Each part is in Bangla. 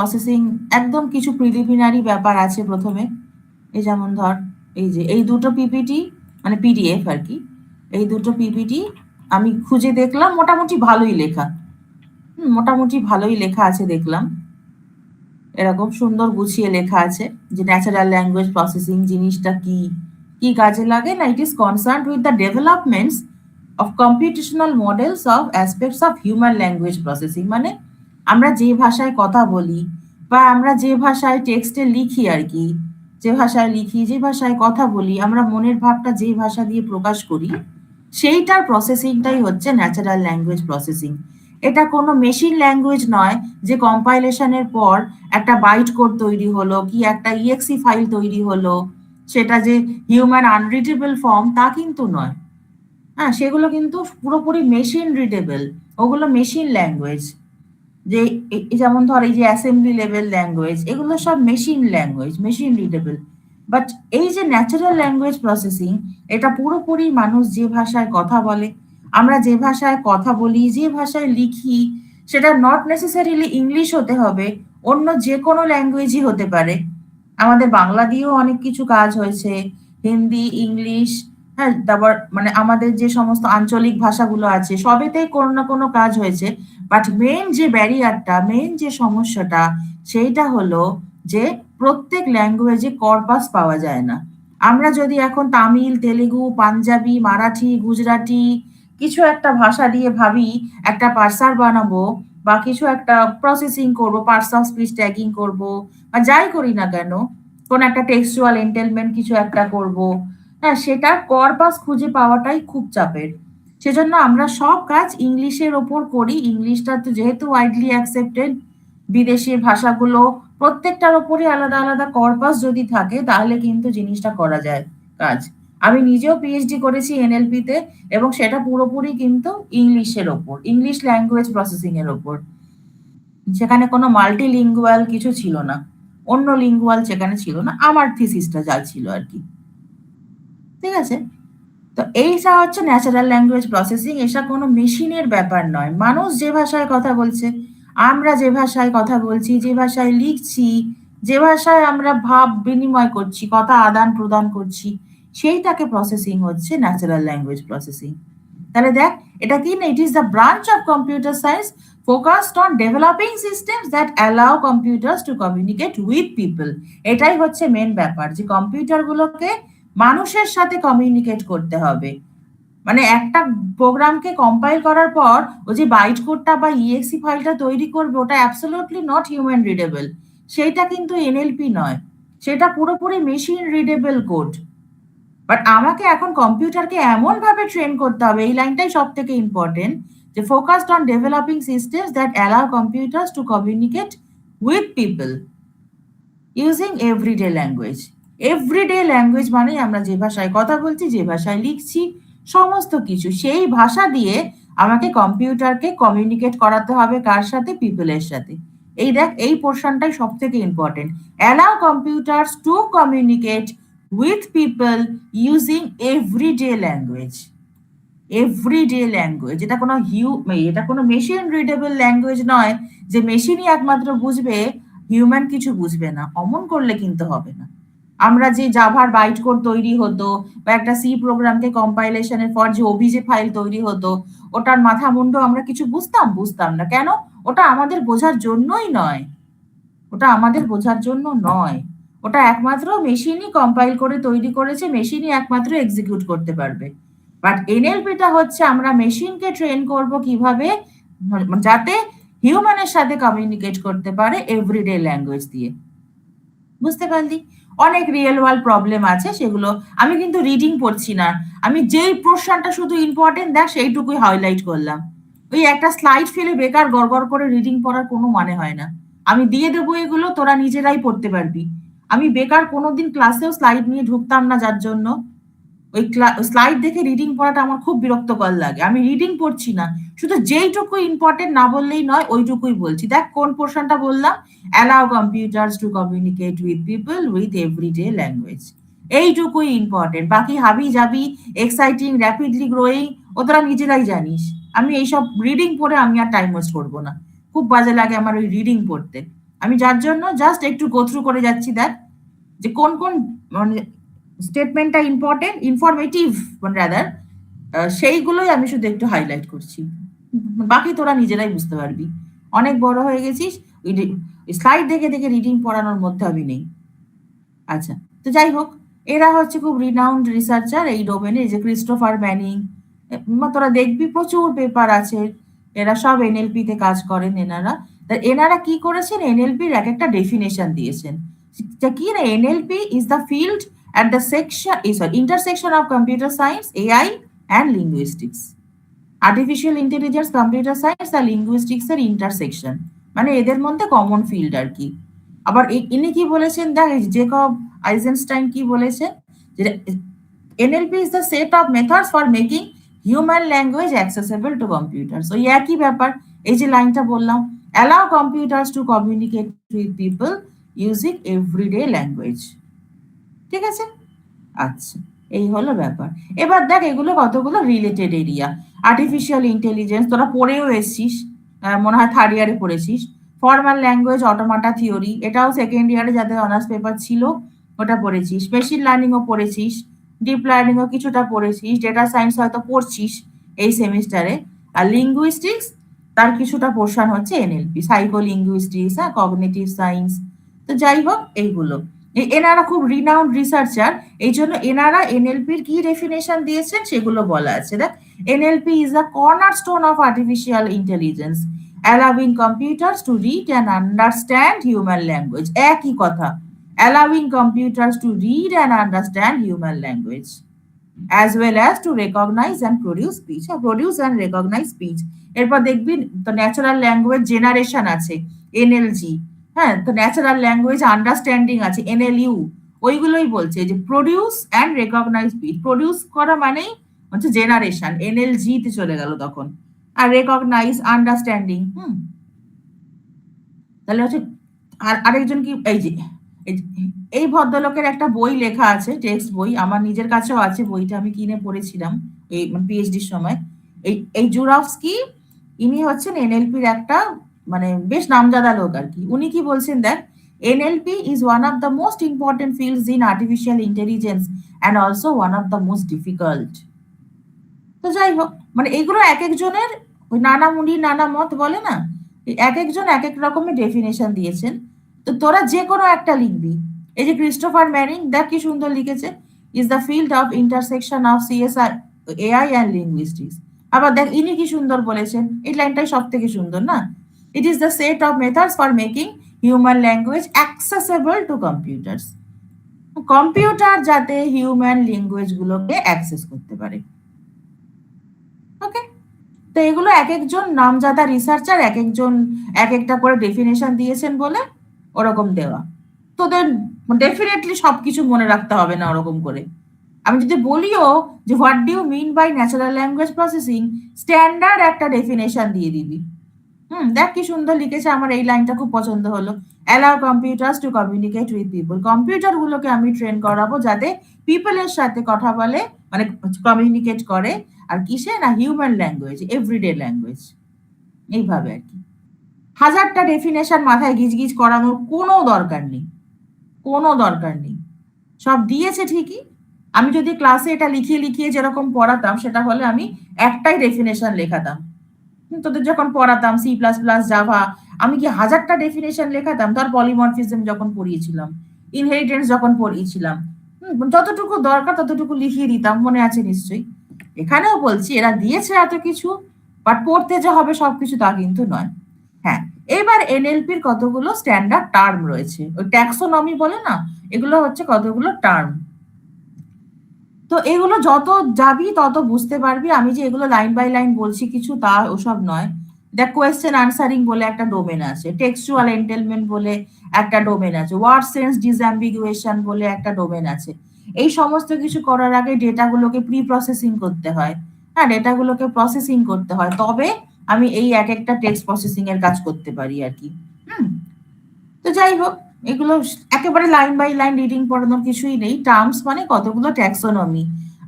প্রসেসিং একদম কিছু প্রিলিমিনারি ব্যাপার আছে প্রথমে। এই যেমন ধর, এই যে এই দুটো পিপিটি মানে পিডিএফ আর কি, এই দুটো পিপিটি আমি খুঁজে দেখলাম, মোটামুটি ভালোই লেখা। মোটামুটি ভালোই লেখা আছে দেখলাম, এরকম সুন্দর গুছিয়ে লেখা আছে যে ন্যাচারাল ল্যাঙ্গুয়েজ প্রসেসিং জিনিসটা কি, কি কাজে লাগে না, it is concerned with the developments of computational models of aspects of human language processing. মানে আমরা যে ভাষায় কথা বলি বা আমরা যে ভাষায় টেক্সটে লিখি আর কি, যে ভাষায় লিখি, যে ভাষায় কথা বলি, আমরা মনের ভাবটা যে ভাষা দিয়ে প্রকাশ করি, সেইটার প্রসেসিংটাই হচ্ছে ন্যাচারাল ল্যাঙ্গুয়েজ প্রসেসিং। এটা কোনো মেশিন ল্যাঙ্গুয়েজ নয় যে কম্পাইলেশনের পর একটা বাইট কোড তৈরি হলো কি একটা ইএক্সি ফাইল তৈরি হলো, সেটা যে হিউম্যান আনরিডেবল ফর্ম তা কিন্তু নয়। হ্যাঁ, সেগুলো কিন্তু পুরোপুরি মেশিন রিডেবল, ওগুলো মেশিন ল্যাঙ্গুয়েজ। যে যেমন ধর এই যে অ্যাসেম্বলি লেভেল ল্যাঙ্গুয়েজ, এগুলো সব machine language, machine readable. But এই যে ন্যাচারাল ল্যাঙ্গুয়েজ প্রসেসিং, এটা পুরোপুরি মানুষ যে ভাষায় কথা বলে, আমরা যে ভাষায় কথা বলি, যে ভাষায় লিখি, সেটা নট নেসেসারিলি ইংলিশ হতে হবে, অন্য যে কোনো ল্যাঙ্গুয়েজই হতে পারে। আমাদের বাংলা দিয়েও অনেক কিছু কাজ হয়েছে, হিন্দি, ইংলিশ, হ্যাঁ, তারপর মানে আমাদের যে সমস্ত আঞ্চলিক ভাষাগুলো আছে সবেতেই কোনো না কোনো কাজ হয়েছে। বাট মেন যে ব্যারিয়ারটা, মেন যে সমস্যাটা, সেইটা হলো যে প্রত্যেক ল্যাঙ্গুয়েজে কর্পাস পাওয়া যায় না। আমরা যদি এখন তামিল, তেলেগু, পাঞ্জাবি, মারাঠি, গুজরাটি কিছু একটা ভাষা দিয়ে ভাবি একটা পার্সার বানাবো বা কিছু একটা প্রসেসিং করব, পার্টস অফ স্পিচ ট্যাগিং করব বা যাই করি না কেন, কোন একটা টেক্সচুয়াল এন্টেলমেন্ট কিছু একটা করব, হ্যাঁ, সেটার কর্পাস খুঁজে পাওয়াটাই খুব চাপের। সেজন্য আমরা সব কাজ ইংলিশের ওপর করি। ইংলিশটা তো যেহেতু ওয়াইডলি অ্যাকসেপ্টেড, বিদেশি ভাষাগুলো প্রত্যেকটার ওপরই আলাদা আলাদা কর্পাস যদি থাকে তাহলে কিন্তু জিনিসটা করা যায় কাজ। আমি নিজেও পিএইচডি করেছি এনএলপি তে, এবং সেটা পুরোপুরি কিন্তু ইংলিশের ওপর, ইংলিশ ল্যাঙ্গুয়েজ প্রসেসিং এর ওপর। সেখানে কোনো মাল্টিলিঙ্গুয়াল কিছু ছিল না, অন্য লিঙ্গুয়াল সেখানে ছিল না, আমার থিসিসটা যা ছিল আর কি। ঠিক আছে? তো এইটা হচ্ছে ন্যাচারাল ল্যাঙ্গুয়েজ প্রসেসিং। এটা কোনো মেশিনের ব্যাপার নয়। মানুষ যে ভাষায় কথা বলছে, আমরা যে ভাষায় কথা বলছি, যে ভাষায় লিখছি, যে ভাষায় আমরা ভাব বিনিময় করছি, কথা আদান প্রদান করছি, সেইটাকে প্রসেসিং হচ্ছে ন্যাচারাল ল্যাঙ্গুয়েজ প্রসেসিং। তাহলে দেখ, এটা কি না, it is the branch of computer science focused on developing systems that allow computers to communicate with people. এটাই হচ্ছে মেন ব্যাপার, যে কম্পিউটারগুলোকে মানুষের সাথে কমিউনিকেট করতে হবে। মানে একটা প্রোগ্রামকে কম্পাইল করার পর ও যে বাইট কোডটা বা ইএক্সি ফাইলটা তৈরি করবে, ওটা অ্যাবসলিউটলি নট হিউম্যান রিডেবল। সেইটা কিন্তু এনএলপি নয়, সেটা পুরোপুরি মেশিন রিডেবল কোড। বাট আমাকে এখন কম্পিউটারকে এমন ভাবে ট্রেন করতে হবে, এই লাইনটাই সব থেকে ইম্পর্টেন্ট, যে focused on developing systems that allow computers to communicate with people using everyday language. Everyday language মানে আমরা যে ভাষায় কথা বলছি, যে ভাষায় লিখছি, সমস্ত কিছু সেই ভাষা দিয়ে আমাকে কম্পিউটারকে কমিউনিকেট করাতে হবে, কার সাথে? পিপলের সাথে। এই দেখ, এই পোর্শনটাই সব থেকে important. Allow computers to communicate with people using everyday language. Everyday language, এটা কোনো মেশিন রিডেবল ল্যাঙ্গুয়েজ নয় যে মেশিনই একমাত্র বুঝবে, হিউম্যান কিছু বুঝবে না, অমন করলে কিন্তু হবে না। আমরা যে জাভার বাইট কোড তৈরি হতো বা একটা সি প্রোগ্রামকে কম্পাইলেশনের পর যে ওবিজে ফাইল তৈরি হতো, ওটার মাথা মুন্ডু আমরা কিছু বুঝতাম না কেন? ওটা আমাদের বোঝার জন্যই নয়, ওটা আমাদের বোঝার জন্য নয়। ওটা একমাত্র মেশিনই কম্পাইল করে তৈরি করেছে, মেশিনই একমাত্র এক্সিকিউট করতে পারবে। বাট এনএলপিটা হচ্ছে আমরা মেশিনকে ট্রেন করব কিভাবে, যাতে হিউম্যানের সাথে কমিউনিকেট করতে পারে এভরিডে ল্যাঙ্গুয়েজ দিয়ে। বুঝতে পারলি? অনেক রিয়েল ওয়ার্ল্ড প্রবলেম আছে, সেগুলো আমি কিন্তু রিডিং পড়ছি না, আমি যেই প্রশ্নটা শুধু ইম্পর্টেন্ট দেখ সেইটুকুই হাইলাইট করলাম। ওই একটা স্লাইড ফেলে বেকার গড়গড় করে রিডিং পড়ার কোনো মানে হয় না। আমি দিয়ে দেবো এগুলো, তোরা নিজেরাই পড়তে পারবি। আমি বেকার কোনোদিন ক্লাসেও স্লাইড নিয়ে ঢুকতাম না, যার জন্য ওই স্লাইড দেখে রিডিং পড়াটা আমার খুব বিরক্তকর লাগে। আমি রিডিং পড়ছি না, শুধু যেইটুকু ইম্পর্টেন্ট না বললেই নয় ওইটুকুই বলছি। দেখ কোন পোর্শনটা বললাম, allow computers to communicate with people with everyday language, এইটুকুই ইম্পর্টেন্ট। বাকি হাবি যাবি, এক্সাইটিং, র্যাপিডলি গ্রোয়িং, ও তোরা নিজেরাই জানিস। আমি এইসব রিডিং পড়ে আমি আর টাইম ওয়েস্ট করবো না, খুব বাজে লাগে আমার ওই রিডিং পড়তে। আমি যার জন্য জাস্ট একটু গো থ্রু করে যাচ্ছি, দেখ যে কোন কোন মানে স্টেটমেন্টটা ইম্পর্টেন্ট, ইনফরমেটিভ মানে রাদার, সেইগুলোই আমি শুধু একটু হাইলাইট করছি। বাকি তোরা নিজেরাই বুঝতে পারবি। অনেক বড় হয়ে গেছিস, ওই স্লাইড দেখে দেখে রিডিং পড়ানোর মধ্যে আমি নেই। আচ্ছা, তো যাই হোক, এরা হচ্ছে খুব রিনাউন্ড রিসার্চার এই ডোমেনে, যে ক্রিস্টোফার ম্যানিং। তোরা দেখবি প্রচুর পেপার আছে, এরা সব এনএলপি তে কাজ করেন এনারা। তা এনারা কি করেছেন, এনএলপির এক একটা ডেফিনেশন দিয়েছেন। যা কি না, NLP is the field at the section sorry intersection of computer science, AI and linguistics. Artificial intelligence, computer science আর লিঙ্গুইস্টিক্স এর ইন্টারসেকশন, মানে এদের মধ্যে কমন ফিল্ড আর কি। আবার ইনি কি বলেছেন, দেখ জেকব আইজেনস্টাইন কি বলেছেন, যে NLP is the set of methods for making human language accessible to computer. ওই একই ব্যাপার, এই যে লাইনটা বললাম, allow computers to communicate with people using everyday language. ঠিক আছে, আচ্ছা, এই হলো ব্যাপার। এবার দেখ এগুলো কতগুলো রিলেটেড এরিয়া। আর্টিফিশিয়াল ইন্টেলিজেন্স তোরা পড়েও এসছিস, মনে হয় থার্ড ইয়ারে পড়েছিস। ফর্মাল ল্যাঙ্গুয়েজ অটোমাটা থিওরি, এটাও সেকেন্ড ইয়ারে যাদের অনার্স পেপার ছিল ওটা পড়েছিস। মেশিন লার্নিংও পড়েছিস, ডিপ লার্নিংও কিছুটা পড়েছিস, ডেটা সায়েন্স হয়তো পড়ছিস এই সেমিস্টারে। আর লিঙ্গুইস্টিক্স, তার কিছুটা পোর্শন হচ্ছে এনএলপি, সাইকো লিঙ্গুইস্টিক্স, হ্যাঁ, কগনিটিভ সায়েন্স। তো যাই হোক, এইগুলো এনারা খুব রিনাউন্ড রিসার্চার, এই জন্য এনারা এনএলপির কি ডেফিনেশন দিয়েছেন সেগুলো বলা আছে। দেখ, NLP is the cornerstone of artificial intelligence, allowing computers to read and understand human language. একই কথা, allowing computers to read and understand human language as well as to recognize and produce speech, produce and recognize speech। এরপর দেখবি তো ন্যাচারাল ল্যাঙ্গুয়েজ জেনারেশন আছে, এনএলজি, হ্যাঁ, তো ন্যাচারাল ল্যাঙ্গুয়েজ আন্ডারস্ট্যান্ডিং আছে, এনএলইউ। ওইগুলোই বলছে যে produce and recognise speech, produce করা মানেই হচ্ছে জেনারেশন, এনএলজি তে চলে গেল তখন। আর রেকগনাইজ আন্ডারস্ট্যান্ডিং। তাহলে হচ্ছে আর আরেকজন কি, এই ভদ্রলোকের একটা বই লেখা আছে, টেক্সট বই, আমার নিজের কাছেও আছে বইটা, আমি কিনে পড়েছিলাম এই পিএইচডির সময়। এই জুরাফস্কি, ইনি হচ্ছেন এনএলপির একটা মানে বেশ নামজাদা লোক আর কি। উনি কি বলছেন, দেখ, NLP is one of the most important fields in artificial intelligence and also one of the most difficult. তো যাই হোক, মানে এইগুলো এক একজনের ওই নানা মুড়ি নানা মত বলে না, এক একজন এক এক রকমের ডেফিনেশন দিয়েছেন। তো তোরা যে কোনো একটা লিখবি। এই যে ক্রিস্টোফার ম্যানিং, দেখ কি সুন্দর লিখেছে, is the field of intersection of CSI, AI and linguistics. আবার দেখ ইনি কি সুন্দর বলেছেন, এই লাইনটাই সব থেকে সুন্দর না, it is the set of methods for making human language accessible two computers. Computer যাতে হিউম্যান ল্যাঙ্গুয়েজ গুলোকে অ্যাক্সেস করতে পারে। ওকে, তো এগুলো এক একজন নামজাদা রিসার্চার এক একজন এক একটা করে ডেফিনেশন দিয়েছেন বলে ওরকম দেওয়া। তোদের ডেফিনেটলি সবকিছু মনে রাখতে হবে না ওরকম করে। আমি যদি বলিও যে what do you mean by natural language processing, standard একটা ডেফিনেশন দিয়ে দিবি। দেখ কি সুন্দর লিখেছে, আমার এই লাইনটা খুব পছন্দ হলো। Allow computers to communicate with people, computer গুলোকে আমি ট্রেন করাবো যাতে পিপলের সাথে কথা বলে, মানে কমিউনিকেট করে। আর কিসে না, হিউম্যান ল্যাঙ্গুয়েজ, এভরিডে ল্যাঙ্গুয়েজ, এইভাবে আর কি। হাজারটা ডেফিনেশন মাথায় গিজগিজ করানোর কোনো দরকার নেই, কোনো দরকার নেই। সব দিয়েছে ঠিকই, আমি যদি ক্লাসে এটা লিখিয়ে লিখিয়ে যেরকম পড়াতাম, সেটা হলে আমি একটাই ডেফিনেশন লেখাতাম। তোদের যখন পড়াতাম সি প্লাস প্লাস, জাভা, আমি কি হাজারটা ডেফিনেশন লেখাতাম? তার পলিমরফিজম যখন পড়িয়েছিলাম, ইনহেরিটেন্স যখন পড়িয়েছিলাম, যতটুকু দরকার ততটুকু লিখিয়ে দিতাম, মনে আছে নিশ্চয়ই। এখানেও বলছি এরা দিয়েছে এত কিছু, বাট পড়তে যে হবে সবকিছু তা কিন্তু নয়। হ্যাঁ, এবার এনএলপির কতগুলো স্ট্যান্ডার্ড টার্ম রয়েছে, ওই ট্যাক্সোনমি বলে না, এগুলো হচ্ছে কতগুলো টার্ম। তো এগুলো যত যাবি তত বুঝতে পারবি। আমি যে এগুলো লাইন বাই লাইন বলছি কিছু, তা ওসব নয়। দেখ, কোয়েশ্চেন আনসারিং বলে একটা ডোমেন আছে, টেক্সচুয়াল এন্টেলমেন্ট বলে একটা ডোমেন আছে, ওয়ার্ড সেন্স ডিসঅ্যাম্বিগুয়েশন বলে একটা ডোমেন আছে। এই সমস্ত কিছু করার আগে ডেটাগুলোকে প্রি প্রসেসিং করতে হয়। হ্যাঁ, ডেটাগুলোকে প্রসেসিং করতে হয়, তবে আমি এই এক একটা টেক্সট প্রসেসিং এর কাজ করতে পারি আর কি। তো যাই হোক, এগুলো একেবারে লাইন বাই লাইন রিডিং পড়ানোর কিছুই নেই। টার্মস মানে কতগুলো ট্যাক্সোনমি,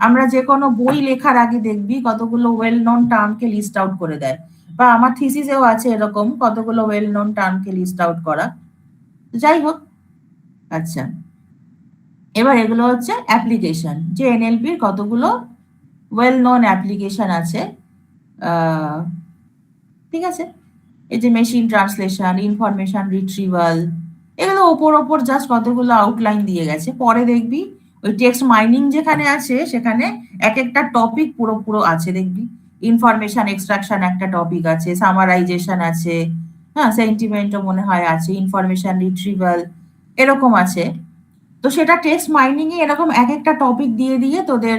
আমরা যে কোনো বই লেখার আগে দেখবি কতগুলো ওয়েল নোন টার্মকে লিস্ট আউট করে দেয়, বা আমার থিসিসেও আছে এরকম কতগুলো ওয়েল নোন টার্মকে লিস্ট আউট করা। যাই হোক, আচ্ছা, এবার এগুলো হচ্ছে অ্যাপ্লিকেশন, যে এনএলপির কতগুলো ওয়েল নোন অ্যাপ্লিকেশন আছে। আহ, ঠিক আছে, এই যে মেশিন ট্রান্সলেশন, ইনফরমেশন রিট্রিভাল, এগুলো ওপর ওপর জাস্ট কতগুলো আউটলাইন দিয়ে গেছে। পরে দেখবি ওই টেক্সট মাইনিং যেখানে আছে সেখানে এক একটা টপিক পুরো পুরো আছে দেখবি। ইনফরমেশন এক্সট্রাকশন একটা টপিক আছে, সামারাইজেশন আছে, হ্যাঁ, সেন্টিমেন্টও মনে হয় আছে, ইনফরমেশন রিট্রিভাল এরকম আছে। তো সেটা টেক্সট মাইনিং এ এরকম এক একটা টপিক দিয়ে দিয়ে তোদের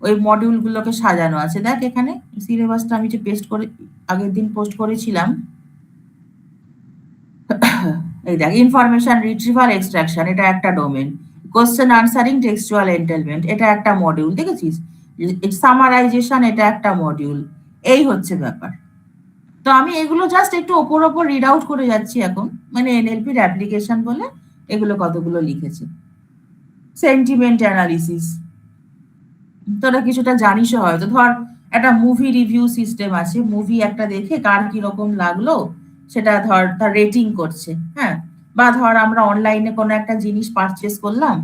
ওই মডিউল গুলোকে সাজানো আছে। দেখ এখানে সিলেবাসটা আমি যে পেস্ট করে আগের দিন পোস্ট করেছিলাম, এই দেখ, ইনফরমেশন রিট্রিভাল এক্সট্রাকশন এটা একটা ডোমেন, কোশ্চেন আনসারিং টেক্সচুয়াল এন্টেলমেন্ট এটা একটা মডিউল, দেখেছিস, সামারাইজেশন এটা একটা মডিউল। এই হচ্ছে ব্যাপার। তো আমি এগুলো জাস্ট একটু ওপর ওপর রিড আউট করে যাচ্ছি এখন, মানে এনএলপির অ্যাপ্লিকেশন বলে এগুলো কতগুলো লিখেছে। সেন্টিমেন্ট অ্যানালিসিস, তোরা কিছুটা জানিসও হয়তো। ধর একটা মুভি রিভিউ সিস্টেম আছে, মুভি একটা দেখে কার কিরকম লাগলো সেটা ধর তার রেটিং করছে, হ্যাঁ। বা ধর আমরা অনলাইনে কোনো একটা জিনিস পারচেস করলাম,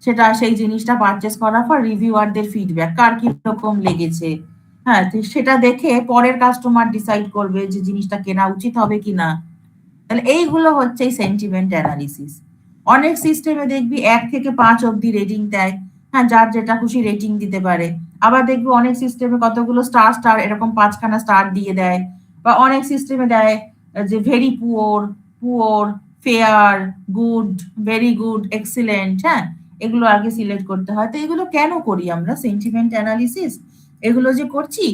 সেটা সেই জিনিসটা পারচেস করার পর রিভিউয়ারদের ফিডব্যাক কার কিরকম লেগেছে, হ্যাঁ, তো সেটা দেখে পরের কাস্টমার ডিসাইড করবে যে জিনিসটা কেনা উচিত হবে কি না। তাহলে এইগুলো হচ্ছে সেন্টিমেন্ট অ্যানালিসিস। অনেক সিস্টেমে দেখবি 1 থেকে 5 অব্দি রেটিং দেয়, হ্যাঁ, যার যেটা খুশি রেটিং দিতে পারে। আবার দেখবি অনেক সিস্টেমে কতগুলো স্টার স্টার এরকম 5খানা স্টার দিয়ে দেয়। বা অনেক সিস্টেমে দেয় যে very poor, poor, fair, good, very good, excellent, হ্যাঁ, এগুলো আগে সিলেক্ট করতে হয়। তো এগুলো কেন করি আমরা সেন্টিমেন্ট অ্যানালিসিস? এগুলো যে করছি,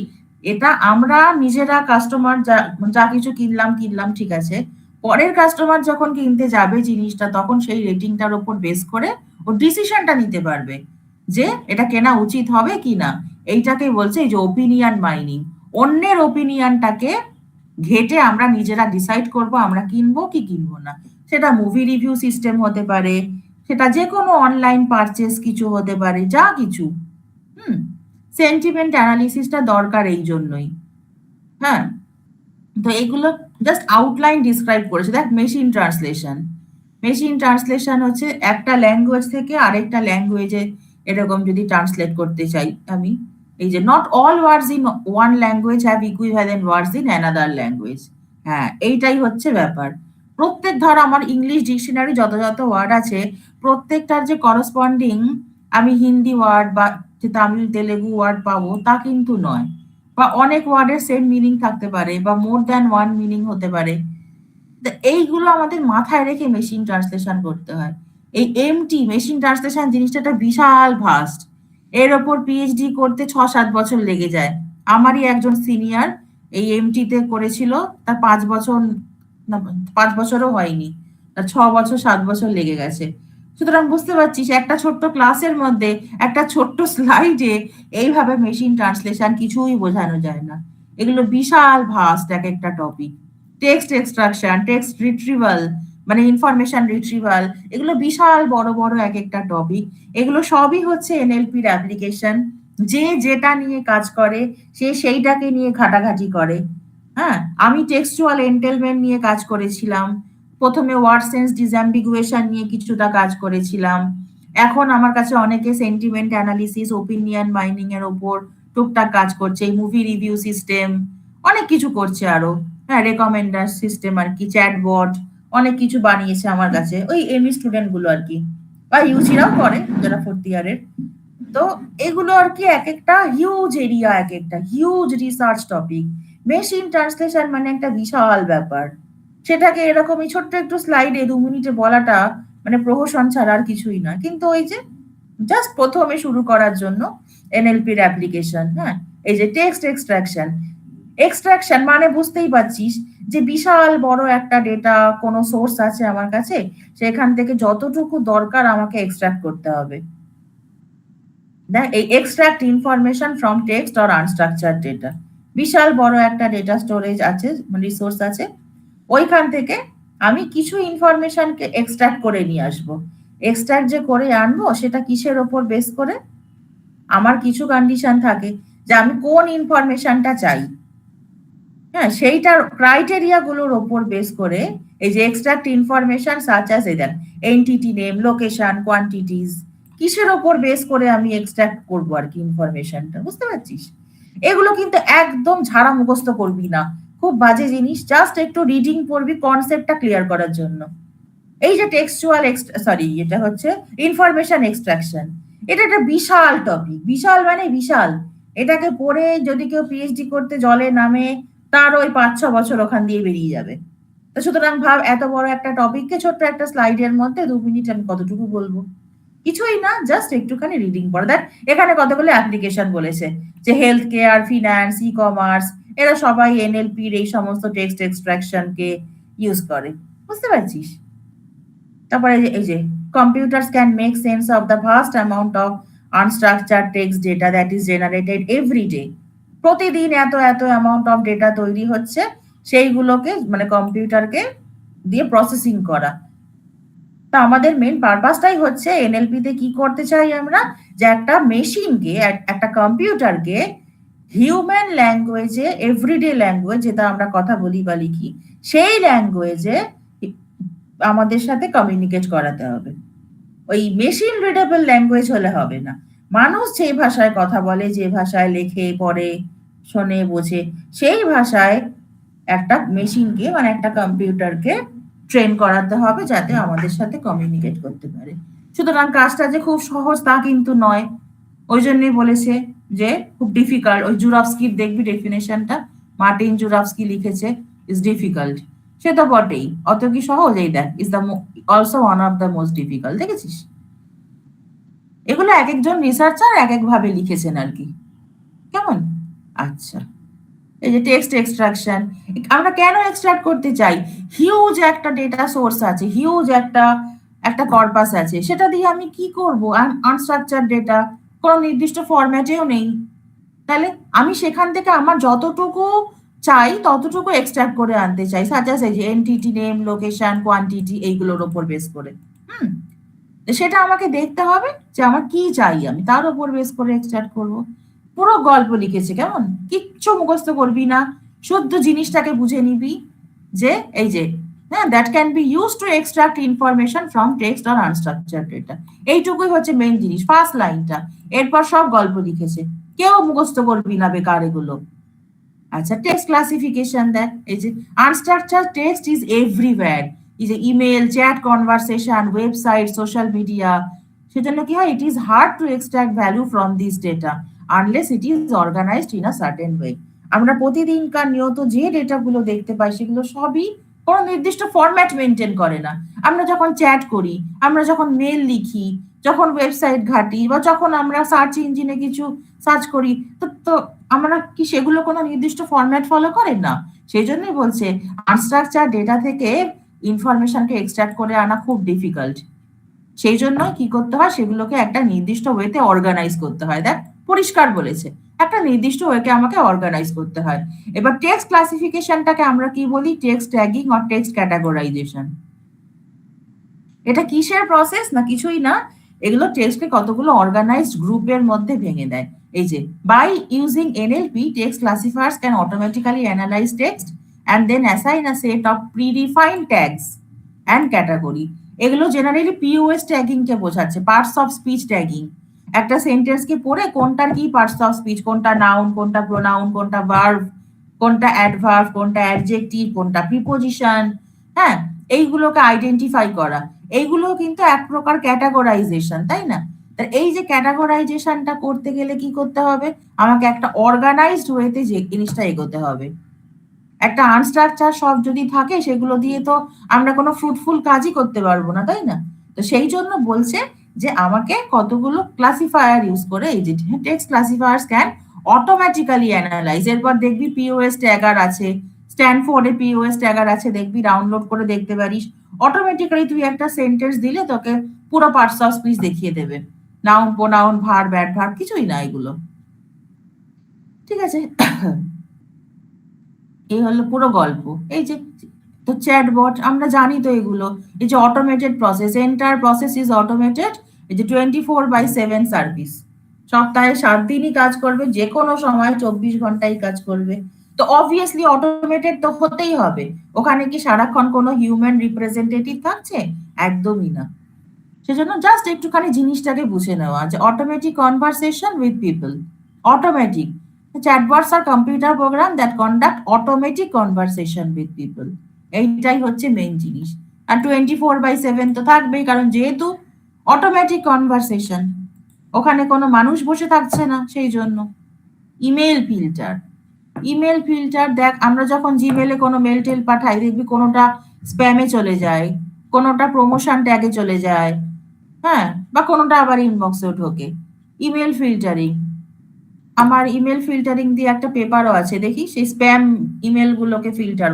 এটা আমরা নিজেরা কাস্টমার যা যা কিছু কিনলাম কিনলাম ঠিক আছে, পরের কাস্টমার যখন কিনতে যাবে জিনিসটা তখন সেই রেটিংটার উপর বেস করে ও ডিসিশনটা নিতে পারবে যে এটা কেনা উচিত হবে কি না। এইটাকেই বলছে এই যে ওপিনিয়ন মাইনিং। অন্যের ওপিনিয়নটাকে ঘেটে আমরা নিজেরা ডিসাইড করব আমরা কিনবো কি কিনবো না। সেটা মুভি রিভিউ সিস্টেম হতে পারে, সেটা যে কোনো অনলাইন পারচেস কিছু হতে পারে, যা কিছু। হুম, সেন্টিমেন্ট অ্যানালিসিসটা দরকার এই জন্যই, হ্যাঁ। তো এগুলো জাস্ট আউটলাইন ডিসক্রাইব করেছে। দেখ, মেশিন ট্রান্সলেশন, মেশিন ট্রান্সলেশন হচ্ছে একটা ল্যাঙ্গুয়েজ থেকে আরেকটা ল্যাঙ্গুয়েজে এরকম যদি ট্রান্সলেট করতে চাই আমি, এই যে not all words in one language have equivalent words in another language. হ্যাঁ, এইটাই হচ্ছে ব্যাপার। প্রত্যেক ধর আমার ইংলিশ ডিকশনারি যত যত ওয়ার্ড আছে, প্রত্যেকটার যে করসপন্ডিং আমি হিন্দি ওয়ার্ড বা যে তামিল তেলেগু ওয়ার্ড পাবো তা কিন্তু নয়। বা অনেক ওয়ার্ডের সেম মিনিং থাকতে পারে বা মোর দ্যান ওয়ান মিনিং হতে পারে। তো এইগুলো আমাদের মাথায় রেখে মেশিন ট্রান্সলেশন করতে হয়। এই এমটি মেশিন ট্রান্সলেশন জিনিসটা একটা বিশাল ভাস্ট। এর ওপর পিএইচডি করতে 6-7 বছর লেগে যায়। আমারই একজন সিনিয়র এই এমটিতে করেছিল, তার 5 বছর, না 5 বছরও হয়নি, তার 6 বছর 7 বছর লেগে গেছে। সুতরাং বুঝতে পারছিস একটা ছোট্ট ক্লাসের মধ্যে একটা ছোট্ট স্লাইডে এইভাবে মেশিন ট্রান্সলেশন কিছুই বোঝানো যায় না। এগুলো বিশাল ভাস্ট এক একটা topic. Text extraction, text retrieval, মানে ইনফরমেশন রিট্রিভাল, এগুলো বিশাল বড় বড় এক একটা টপিক। এগুলো সবই হচ্ছে এনএলপির অ্যাপ্লিকেশন। যে যেটা নিয়ে কাজ করে সে সেইটাকে নিয়ে ঘাটাঘাটি করে। হ্যাঁ, আমি টেক্সচুয়াল এন্টেলমেন্ট নিয়ে কাজ করেছিলাম, প্রথমে ওয়ার্ড সেন্স ডিসঅ্যাম্বিগুয়েশন নিয়ে কিছুটা কাজ করেছিলাম। এখন আমার কাছে অনেকে সেন্টিমেন্ট অ্যানালিসিস, ওপিনিয়ন মাইনিং এর ওপর টুকটাক কাজ করছে, এই মুভি রিভিউ সিস্টেম, অনেক কিছু করছে আরো, হ্যাঁ, রেকমেন্ডার সিস্টেম আর কি, চ্যাটবট, অনেক কিছু বানিয়েছে আমার কাছে ওই এমই স্টুডেন্ট গুলো আর কি, বা ইউজিরাও করে যারা 4th ইয়ারের। তো এগুলো আর কি এক একটা হিউজ এরিয়া, এক একটা huge research topic. Machine translation মানে একটা বিশাল ব্যাপার। সেটাকে এরকমই ছোট্ট একটু স্লাইডে 2 মিনিটে বলাটা মানে প্রহসন ছাড়া আর কিছুই নয়। কিন্তু ওই যে জাস্ট প্রথমে শুরু করার জন্য এনএলপির অ্যাপ্লিকেশন, হ্যাঁ, এই যে টেক্সট এক্সট্রাকশন, এক্সট্রাকশন মানে বুঝতেই পারছিস যে বিশাল বড় একটা ডেটা কোনো সোর্স আছে আমার কাছে, সেখান থেকে যতটুকু দরকার আমাকে এক্সট্রাক্ট করতে হবে। দেখ, এই extract information from text or unstructured data, বিশাল বড় একটা ডেটা স্টোরেজ আছে, রিসোর্স আছে, ওইখান থেকে আমি কিছু ইনফরমেশনকে এক্সট্রাক্ট করে নিয়ে আসবো। এক্সট্রাক্ট যে করে আনবো সেটা কিসের ওপর বেস করে, আমার কিছু কন্ডিশন থাকে যে আমি কোন ইনফরমেশনটা চাই, হ্যাঁ, সেইটার ক্রাইটেরিয়া গুলোর ওপর বেস করে এই যে এক্সট্রাক্ট ইনফরমেশন সাচ অ্যাজ এই দেন এন্টিটি নেম, লোকেশন, কোয়ান্টিটিস, কিসের ওপর বেস করে আমি এক্সট্রাক্ট করবো আর কি ইনফরমেশনটা, বুঝতে পারছিস? এগুলো কিন্তু একদম ঝাড়া মুখস্থ করবি না, খুব বাজে জিনিস, জাস্ট একটু রিডিং পড়বি কনসেপ্টটা ক্লিয়ার করার জন্য। এই যে টেক্সচুয়াল সরি এটা হচ্ছে ইনফরমেশন এক্সট্রাকশন, এটা একটা বিশাল টপিক, বিশাল মানে বিশাল। এটাকে পড়ে যদি কেউ পিএইচডি করতে জলে নামে, তার ওই 5-6 বছর ওখান দিয়ে বেরিয়ে যাবে। তো সুতরাং ভাব, এত বড় একটা টপিককে ছোট্ট একটা স্লাইডের মধ্যে 2 মিনিট আমি কতটুকু বলবো? কিছুই না, জাস্ট একটুখানি রিডিং পড়া। দেখ এখানে কতগুলো অ্যাপ্লিকেশন বলেছে, যে health care, finance, e commerce, এরা সবাই এনএলপির এই সমস্ত টেক্সট এক্সট্রাকশনকে ইউজ করে, বুঝতে পারছিস? তারপরে এই যে computers can make sense of the vast amount of unstructured text data that is generated every day. প্রতিদিন এত এত অ্যামাউন্ট অফ ডেটা তৈরি হচ্ছে, সেইগুলোকে মানে কম্পিউটারকে দিয়ে প্রসেসিং করা। তা আমাদের মেন পারপাসটাই হচ্ছে এনএলপিতে কি করতে চাই আমরা, যে একটা মেশিনকে, একটা কম্পিউটারকে হিউম্যান ল্যাঙ্গুয়েজে, এভরিডে ল্যাঙ্গুয়েজ যেটা আমরা কথা বলি বা লিখি, সেই ল্যাঙ্গুয়েজে আমাদের সাথে কমিউনিকেট করাতে হবে। ওই মেশিন রিডেবল ল্যাঙ্গুয়েজ হলে হবে না। মানুষ যে ভাষায় কথা বলে, যে ভাষায় লেখে, পড়ে, শোনে, বোঝে, সেই ভাষায় একটা মেশিনকে মানে একটা কম্পিউটারকে ট্রেন করাতে হবে, যাতে আমাদের সাথে কমিউনিকেট করতে পারে। সুতরাং কাজটা যে খুব সহজ তা কিন্তু নয়, ওই জন্যই বলেছে যে খুব ডিফিকাল্ট। ওই জুরাফস্কির দেখবি ডেফিনেশনটা, মার্টিন জুরাফস্কি লিখেছে, ইজ ডিফিকাল্ট। সে তো বটেই, অত কি সহজ? এই দেখ, is the also one of the most difficult. দেখেছিস? এগুলো এক একজন রিসার্চার এক এক ভাবে লিখেছেন আর কি, কেমন? আচ্ছা, এই যে টেক্সট এক্সট্রাকশন, আমরা কেন এক্সট্রাক্ট করতে চাই? হিউজ একটা ডেটা সোর্স আছে, হিউজ একটা একটা কর্পাস আছে, সেটা দিয়ে আমি কি করব? আনস্ট্রাকচার ডেটা, কোনো নির্দিষ্ট ফরম্যাটেও নেই, তাহলে আমি সেখান থেকে আমার যতটুকু চাই ততটুকু এক্সট্রাক্ট করে আনতে চাই, সাচ অ্যাজ এই যে এন্টিটি নেম, লোকেশন, কোয়ান্টিটি, এইগুলোর ওপর বেস করে। হুম, সেটা আমাকে দেখতে হবে যে আমার কি চাই, আমি তার উপর বেস করে এক্সট্রাক্ট করব। পুরো গল্প লিখেছে, কেমন? কিচ্ছু মুখস্থ করবি না, শুদ্ধ জিনিসটাকে বুঝে নিবি, যে এই যে হ্যাঁ, that can be use to extract information from text or unstructured data. এইটুকুই হচ্ছে মেইন জিনিস, ফার্স্ট লাইনটা। এরপর সব গল্প লিখেছে, কেউ মুখস্থ করবি না বেকার এগুলো। আচ্ছা, টেক্সট ক্লাসিফিকেশন দেখ, এই যে আনস্ট্রাকচার টেক্সট ইজ এভরিওয়্যার, এই যে email, chat, conversation, website, social media, সেজন্য কি হয়, it is hard to extract value from this data unless it is organised in a certain way. আমরা প্রতিদিনকার নিয়ত যে ডেটাগুলো দেখতে পাই, সেগুলো সবই কোনো নির্দিষ্ট ফরম্যাট মেনটেন করে না। আমরা যখন চ্যাট করি, আমরা যখন মেল লিখি, যখন ওয়েবসাইট ঘাঁটি, বা যখন আমরা সার্চ ইঞ্জিনে কিছু সার্চ করি, তো আমরা কি সেগুলো কোনো নির্দিষ্ট ফরম্যাট ফলো করেন না? সেই জন্যই বলছে আনস্ট্রাকচার ডেটা থেকে ইনফরমেশনকে এক্সট্রাক্ট করে আনা খুব ডিফিকাল্ট। সেই জন্য কি করতে হয়, সেগুলোকে একটা নির্দিষ্ট ওয়েতে অর্গানাইজ করতে হয়। দেখ পরিষ্কার বলেছে, একটা নির্দিষ্ট ওয়েকে আমাকে অর্গানাইজ করতে হয়। এবার টেক্সট ক্লাসিফিকেশনটাকে আমরা কি বলি? Text tagging or text categorisation. এটা কিসের প্রসেস? না কিছুই না, এগুলো টেক্সটকে কতগুলো অর্গানাইজড গ্রুপের মধ্যে ভেঙে দেয়। এই যে by using NLP, text classifiers can automatically analyse text and then assign a set of predefined tags and category. এগুলো জেনারেলি পিওএস ট্যাগিং কে বোঝাচ্ছে, পার্টস অফ স্পিচ ট্যাগিং। একটা সেন্টেন্স কে পড়ে কোনটার কি পার্টস অফ স্পিচ, কোনটা নাউন, কোনটা প্রোনাউন, কোনটা ভার্ব, কোনটা অ্যাডভার্ব, কোনটা অ্যাডজেক্টিভ, কোনটা প্রিপোজিশন, হ্যাঁ, এইগুলোকে আইডেন্টিফাই করা, এইগুলো কিন্তু এক প্রকার ক্যাটাগরাইজেশন, তাই না? এই যে ক্যাটাগরাইজেশনটা করতে গেলে কি করতে হবে? আমাকে একটা অর্গানাইজড ওয়েতে যে জিনিসটা এগোতে হবে। একটা আনস্ট্রাকচার সব যদি থাকে, সেগুলো দিয়ে তো আমরা কোনো ফ্রুটফুল কাজই করতে পারবো না, তাই না? তো সেই জন্য বলছে যে আমাকে কতগুলো ক্লাসিফায়ার ইউজ করে, এই যে text classifiers can automatically analyse. এরপর দেখবি পিওএস ট্যাগার আছে, স্ট্যানফোর্ডে পিওএস ট্যাগার আছে, দেখবি ডাউনলোড করে দেখতে পারিস। অটোমেটিক্যালি তুই একটা সেন্টেন্স দিলে তোকে পুরো পার্টস অফ স্পিচ দেখিয়ে দেবে, নাউন, প্রোনাউন, ভার্ব, অ্যাডভার্ব, কিছুই না এগুলো। ঠিক আছে, এই হলো পুরো গল্প। এই যে তো চ্যাটবট আমরা জানি তো এগুলো, এই যে automated process, enter process is automated, এই যে 24/7 সার্ভিস, সপ্তাহে 7 দিনই কাজ করবে, যে কোনো সময় 24 ঘন্টাই কাজ করবে। তো অবভিয়াসলি অটোমেটেড তো হতেই হবে। ওখানে কি সারাক্ষণ কোনো হিউম্যান রিপ্রেজেন্টেটিভ থাকছে? একদমই না। সেজন্য জাস্ট একটুখানি জিনিসটাকে বুঝে নেওয়া যে automatic conversation with people. Automatic chatbots আর computer program that conduct automatic conversation with people. এইটাই হচ্ছে মেইন জিনিস। আর 24/7 তো থাকবেই, কারণ যেহেতু অটোমেটিক কনভারসেশন, ওখানে কোনো মানুষ বসে থাকছে না, সেই জন্য। ইমেল ফিল্টার, ইমেল ফিল্টার দেখ, আমরা যখন জিমেলে কোনো মেল টেল পাঠাই দেখবি কোনোটা স্প্যামে চলে যায়, কোনোটা প্রমোশন ট্যাগে চলে যায়, হ্যাঁ, বা কোনোটা আবার ইনবক্সেও ঢোকে। ইমেল ফিল্টারিং, আমার ইমেল ফিল্টারিং দিয়ে একটা পেপারও আছে, দেখি সেই স্প্যাম ইমেল গুলোকে ফিল্টার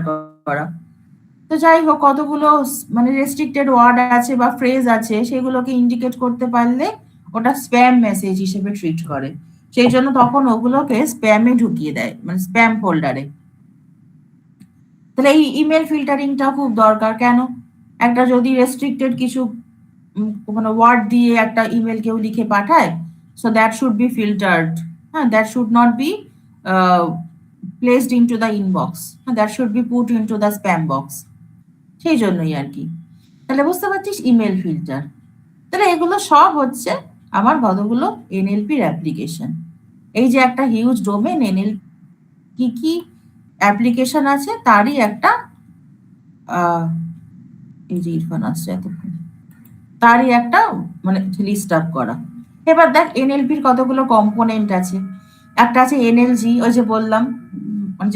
করা। তো যাই হোক, কতগুলো মানে রেস্ট্রিক্টেড ওয়ার্ড আছে বা ফ্রেজ আছে, সেগুলোকে ইন্ডিকেট করতে পারলে ওটা স্প্যাম মেসেজ হিসেবে ট্রিট করে। সেই জন্য তখন ওগুলোকে স্প্যামে ঢুকিয়ে দেয়, মানে স্প্যাম ফোল্ডারে। তাহলে এই ইমেল ফিল্টারিংটা খুব দরকার। কেন? একটা যদি রেস্ট্রিক্টেড কিছু মানে ওয়ার্ড দিয়ে একটা ইমেল কেউ লিখে পাঠায়, so that should be filtered. হ্যাঁ, that should not be placed into the inbox, that should be put into the spam box. সেই জন্যই আর কি। তাহলে বুঝতে পারছিস, ইমেল ফিল্টার। তাহলে এগুলো সব হচ্ছে আমার কতগুলো এনএলপির অ্যাপ্লিকেশন। এই যে একটা হিউজ ডোমেন এনএল, কি কি অ্যাপ্লিকেশন আছে তারই একটা এই যে ইরফান আসছে এতক্ষণ, তারই একটা মানে লিস্ট আপ করা। এবার দেখ এনএলপির কতগুলো কম্পোনেন্ট আছে। একটা আছে এনএলজি, ওই যে বললাম,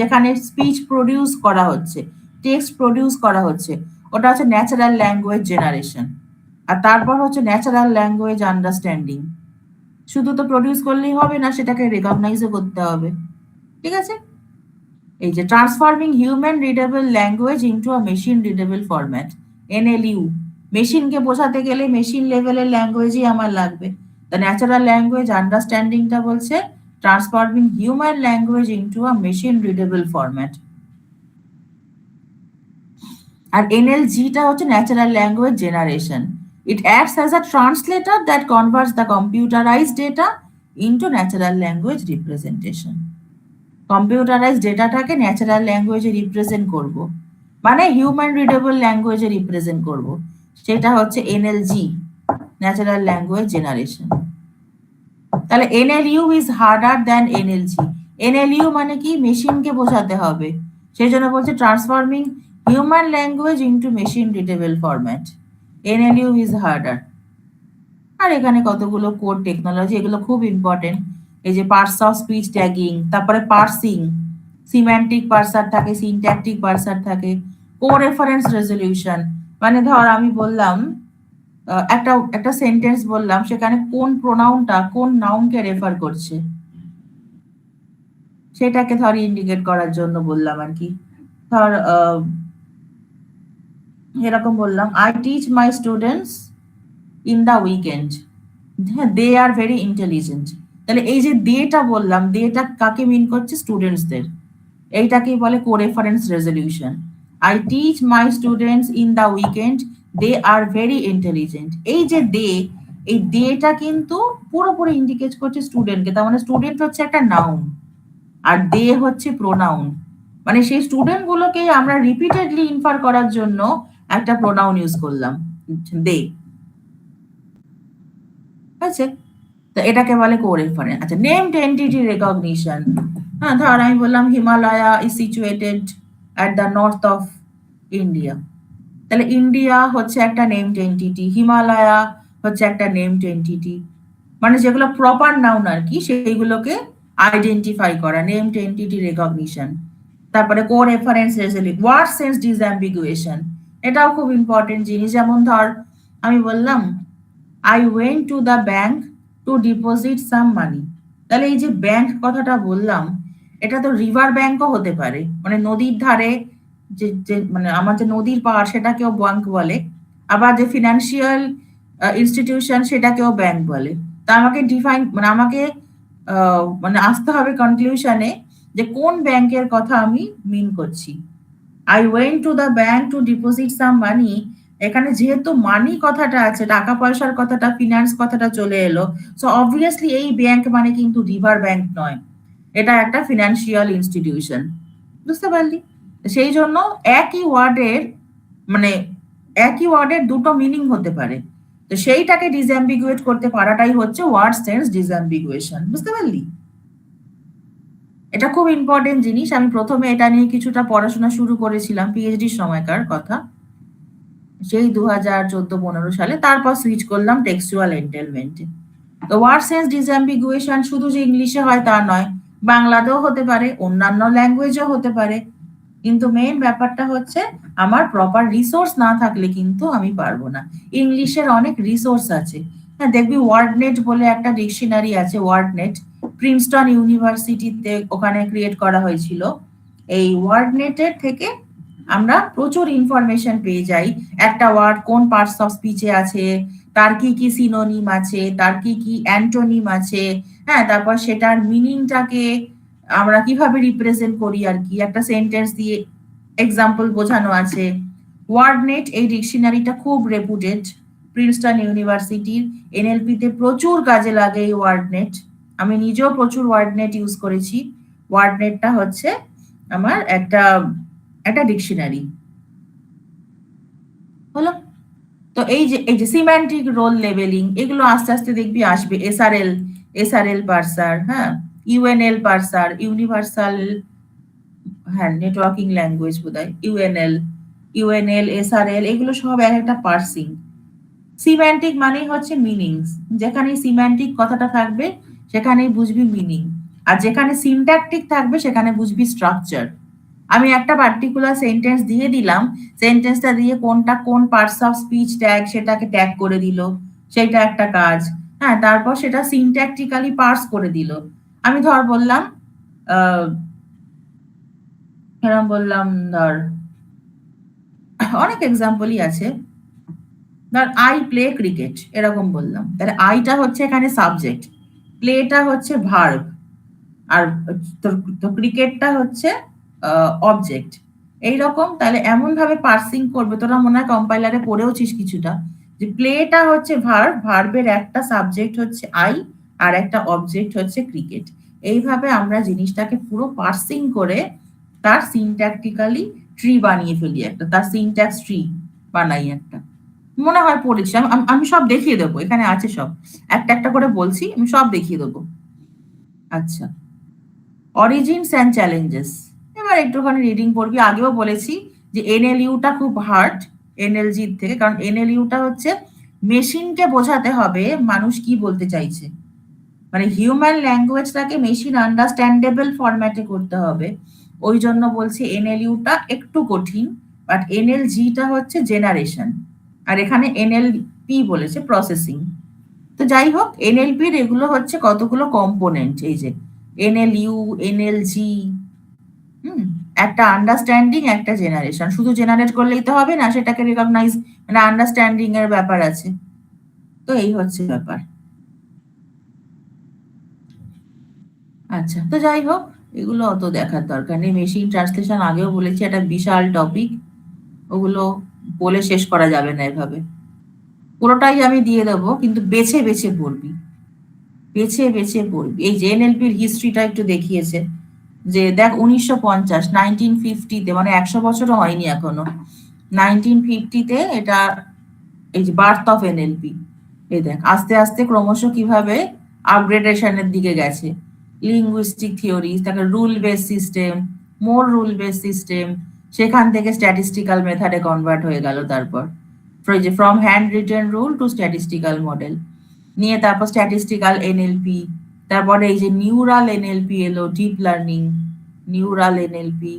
যেখানে স্পিচ প্রডিউস করা হচ্ছে, টেক্সট প্রডিউস করা হচ্ছে, ওটা হচ্ছে ন্যাচারাল ল্যাঙ্গুয়েজ জেনারেশন। আর তারপর হচ্ছে ন্যাচারাল ল্যাঙ্গুয়েজ আন্ডারস্ট্যান্ডিং। শুধু তো প্রডিউস করলেই হবে না, সেটাকে রেকগনাইজও করতে হবে। ঠিক আছে? এই যে transforming human readable language into a machine readable format, NLU. মেশিনকে বোঝাতে গেলে মেশিন লেভেলের ল্যাঙ্গুয়েজই আমার লাগবে। দ্য ন্যাচারাল ল্যাঙ্গুয়েজ আন্ডারস্ট্যান্ডিংটা বলছে transforming human language into a machine readable format. আর এনএলজিটা হচ্ছে natural language generation. It acts as a translator that converts the computerised data into natural language representation. Computerise ডেটাটাকে ন্যাচারাল ল্যাঙ্গুয়েজে রিপ্রেজেন্ট করব, মানে হিউম্যান রিডেবল ল্যাঙ্গুয়েজে রিপ্রেজেন্ট করব, সেটা হচ্ছে এনএলজি, ন্যাচারাল ল্যাঙ্গুয়েজ জেনারেশন। তাহলে NLU is harder than NLG. NLU মানে কি? মেশিনকে বোঝাতে হবে, সেই জন্য বলছে transforming human language into machine readable format. NLU is harder. আর এখানে কতগুলো কোড টেকনোলজি, এগুলো খুব ইম্পর্টেন্ট। এই যে পার্স অফ স্পিচ ট্যাগিং, তারপরে পার্সিং, সিম্যান্টিক পার্সার থাকে, সিনট্যাকটিক পার্সার থাকে, কো রেফারেন্স রেজলিউশন। মানে ধর আমি বললাম একটা একটা সেন্টেন্স বললাম, সেখানে কোন প্রোনাউনটা কোন নাউনকে রেফার করছে, সেটাকে ধর ইন্ডিকেট করার জন্য বললাম আর কি। ধর এরকম বললাম, I teach my students in the weekend, হ্যাঁ, দে আর ভেরি ইন্টেলিজেন্ট। তাহলে এই যে দেটা বললাম, দেটা কাকে মিন করছে? স্টুডেন্টসদের। এইটাকেই বলে co reference resolution. I teach my students in the weekend, they are very intelligent. এই যে দে, এই দেটা কিন্তু পুরোপুরি ইন্ডিকেট করছে স্টুডেন্টকে। তার মানে স্টুডেন্ট হচ্ছে একটা নাউন, আর দে হচ্ছে প্রোনাউন। মানে সেই স্টুডেন্ট গুলোকে আমরা রিপিটেডলি ইনফার করার জন্য একটা প্রোনাউন ইউজ করলাম, দে। আছে? তো এটাকে বলে কো রেফারেন্স। আচ্ছা, নেমড এন্টিটি রেকগনিশন। হ্যাঁ, ধর আমি বললাম Himalaya is situated at the north of India. তাহলে ইন্ডিয়া হচ্ছে একটা নেমড এন্টিটি, হিমালয়া হচ্ছে একটা নেমড এন্টিটি। মানে যেগুলো প্রপার নাউন আর কি, সেইগুলোকে আইডেন্টিফাই করা, নেমড এন্টিটি রেকগনিশন। তারপরে co reference resolution, word sense disambiguation, এটাও খুব ইম্পর্টেন্ট জিনিস। যেমন ধর আমি বললাম I went to the bank to deposit some money. তাহলে এই যে ব্যাংক কথাটা বললাম, এটা তো রিভার ব্যাংকও হতে পারে, মানে নদীর ধারে যে মানে আমার যে নদীর পাড় সেটাকেও ব্যাংক বলে, আবার যে ফিনান্সিয়াল ইনস্টিটিউশন সেটাকেও ব্যাংক বলে। তা আমাকে ডিফাইন মানে আমাকে মানে আসতে হবে কনক্লুশনে যে কোন ব্যাংকের কথা আমি মিন করছি। I went to the bank to deposit some money, এখানে যেহেতু মানি কথাটা আছে, টাকা পয়সার কথাটা, ফিনান্স কথাটা চলে এলো, সো অবভিয়াসলি এই ব্যাংক মানে কিন্তু রিভার ব্যাংক নয়, এটা একটা ফিনান্সিয়াল ইনস্টিটিউশন। বুঝতে পারলি? সেই জন্য একই ওয়ার্ডের মানে একই ওয়ার্ডের দুটো মিনিং হতে পারে। তো সেইটাকে ডিসঅ্যাম্বিগুয়েট করতে পারাটাই হচ্ছে ওয়ার্ড সেন্স ডিসঅ্যাম্বিগুয়েশন। বুঝতে পারলি? এটা খুব ইম্পর্টেন্ট জিনিস। আমি প্রথমে এটা নিয়ে কিছুটা পড়াশোনা শুরু করেছিলাম পিএইচডির সময়কার কথা। সেই 2014-15 সালে। তারপর সুইচ করলাম টেক্সচুয়াল এন্টেলমেন্টে। তো ওয়ার্ড সেন্স ডিসঅ্যাম্বিগুয়েশন শুধু যে ইংলিশে হয় তা নয়, বাংলাতেও হতে পারে, অন্যান্য ল্যাঙ্গুয়েজেও হতে পারে। কিন্তু মেইন ব্যাপারটা হচ্ছে আমার প্রপার রিসোর্স না থাকলে কিন্তু আমি পারবো না। ইংলিশের অনেক রিসোর্স আছে। হ্যাঁ, দেখবি ওয়ার্ডনেট বলে একটা ডিকশনারি আছে, ওয়ার্ডনেট। প্রিন্সটন ইউনিভার্সিটিতে ওখানে ক্রিয়েট করা হয়েছিল। এই ওয়ার্ডনেটের থেকে আমরা প্রচুর ইনফরমেশন পেয়ে যাই। একটা ওয়ার্ড কোন পার্টস অফ স্পিচে আছে, তার কি কি সিনোনিম আছে, তার কি কি অ্যান্টোনিম আছে, হ্যাঁ, তারপর সেটার মিনিংটাকে আমরা কিভাবে রিপ্রেজেন্ট করি আর কি, একটা সেন্টেন্স দিয়ে এক্সাম্পল বোঝানো আছে। ওয়ার্ডনেট এই ডিকশনারিটা খুব রেপুটেড, প্রিন্সটন ইউনিভার্সিটির। এনএলপিতে প্রচুর কাজে লাগে এই ওয়ার্ডনেট। আমি নিজেও প্রচুর ওয়ার্ডনেট ইউজ করেছি। ওয়ার্ডনেটটা হচ্ছে আমার একটা একটা ডিকশনারি হলো। তো এই যে সিম্যান্টিক রোল লেভেলিং, এগুলো আস্তে আস্তে দেখবি আসবে। এসআরএল পার্সার, হ্যাঁ, ইউএনএল পার্সার, ইউনিভার্সাল, হ্যাঁ, নেটওয়ার্কিং ল্যাঙ্গুয়েজ বোধহয়, ইউএনএল, এসআরএল, এগুলো সব এক একটা পার্সিং। সিম্যান্টিক মানেই হচ্ছে মিনিংস। যেখানে সিম্যান্টিক কথাটা থাকবে সেখানেই বুঝবি মিনিং, আর যেখানে সিনট্যাকটিক থাকবে সেখানে বুঝবি স্ট্রাকচার। আমি একটা পার্টিকুলার সেন্টেন্স দিয়ে দিলাম, সেন্টেন্সটা দিয়ে কোনটা কোন পার্টস অফ স্পিচ ট্যাগ সেটাকে ট্যাগ করে দিল, সেটা একটা কাজ। হ্যাঁ, তারপর সেটা সিনট্যাকটিক্যালি পার্স করে দিল। আমি ধর বললাম, এরকম বললাম, ধর অনেক এক্সাম্পলই আছে। ধর আই প্লে ক্রিকেট, এরকম বললাম, তাহলে আইটা হচ্ছে এখানে সাবজেক্ট, প্লেটা হচ্ছে ভার্ব, আর তো ক্রিকেটটা হচ্ছে অবজেক্ট। এইরকম তাহলে এমন ভাবে পার্সিং করবে, তোরা মনে হয় কম্পাইলারে পড়েওছিস কিছুটা, যে প্লেটা হচ্ছে ভার্ব, ভার্বের একটা সাবজেক্ট হচ্ছে আই, আর একটা অবজেক্ট হচ্ছে ক্রিকেট। এইভাবে আমরা জিনিসটাকে পুরো পার্সিং করে তার সিনট্যাকটিক্যালি ট্রি বানিয়ে ফেলি, একটা তার সিনট্যাক্স ট্রি বানাই একটা। মনে হয় পড়েছি। আমি সব দেখিয়ে দেবো, এখানে আছে সব। একটা একটা করে বলছি, আমি সব দেখিয়ে দেবো। আচ্ছা, অরিজিনস অ্যান্ড চ্যালেঞ্জেস। এবার একটুখানি রিডিং পড়বি। আগেও বলেছি যে এনএলইউটা খুব হার্ড এনএলজির থেকে, কারণ এনএলইউটা হচ্ছে মেশিনকে বোঝাতে হবে মানুষ কি বলতে চাইছে, মানে হিউম্যান ল্যাঙ্গুয়েজটাকে মেশিন আন্ডারস্ট্যান্ডেবল ফরম্যাটে করতে হবে। ওই জন্য বলছি এনএলইউটা একটু কঠিন। বাট এনএলজিটা হচ্ছে জেনারেশন, আর এখানে এনএলপি বলেছে প্রসেসিং। তো যাই হোক, এনএলপির এগুলো হচ্ছে কতগুলো কম্পোনেন্ট, এই যে এনএলইউ, এনএলজি, হুম, একটা আন্ডারস্ট্যান্ডিং, একটা জেনারেশন। শুধু জেনারেট করলেই তো হবে না, সেটাকে রিকগনাইজ, মানে আন্ডারস্ট্যান্ডিং এর ব্যাপার আছে। তো এই হচ্ছে ব্যাপার। আচ্ছা, তো যাই হোক, এগুলো অত দেখার দরকার নেই। মেশিন ট্রান্সলেশন আগেও বলেছি একটা বিশাল টপিক, ওগুলো বলে শেষ করা যাবে না এভাবে। পুরোটাই আমি দিয়ে দেবো, কিন্তু বেছে বেছে পড়বি, বেছে বেছে পড়বি। এই যে এনএলপির হিস্ট্রিটা একটু দেখিয়েছে, যে দেখ 1950, 1950-তে, মানে 100 বছরও হয়নি এখনো, 1950-তে এটা, এই যে বার্থ অফ এনএলপি। এই দেখ আস্তে আস্তে ক্রমশ কিভাবে আপগ্রেডেশনের দিকে গেছে। লিঙ্গুইস্টিক থিওরি, তারপরে rule base system, more rule base system, সেখান থেকে স্ট্যাটিস্টিক্যাল মেথডে কনভার্ট হয়ে গেল। তারপর যে from hand written rule to statistical model নিয়ে, তারপর স্ট্যাটিস্টিক্যাল এনএলপি, তারপরে এই যে নিউরাল এনএলপি এলো, ডিপ লার্নিং নিউরাল এনএলপি,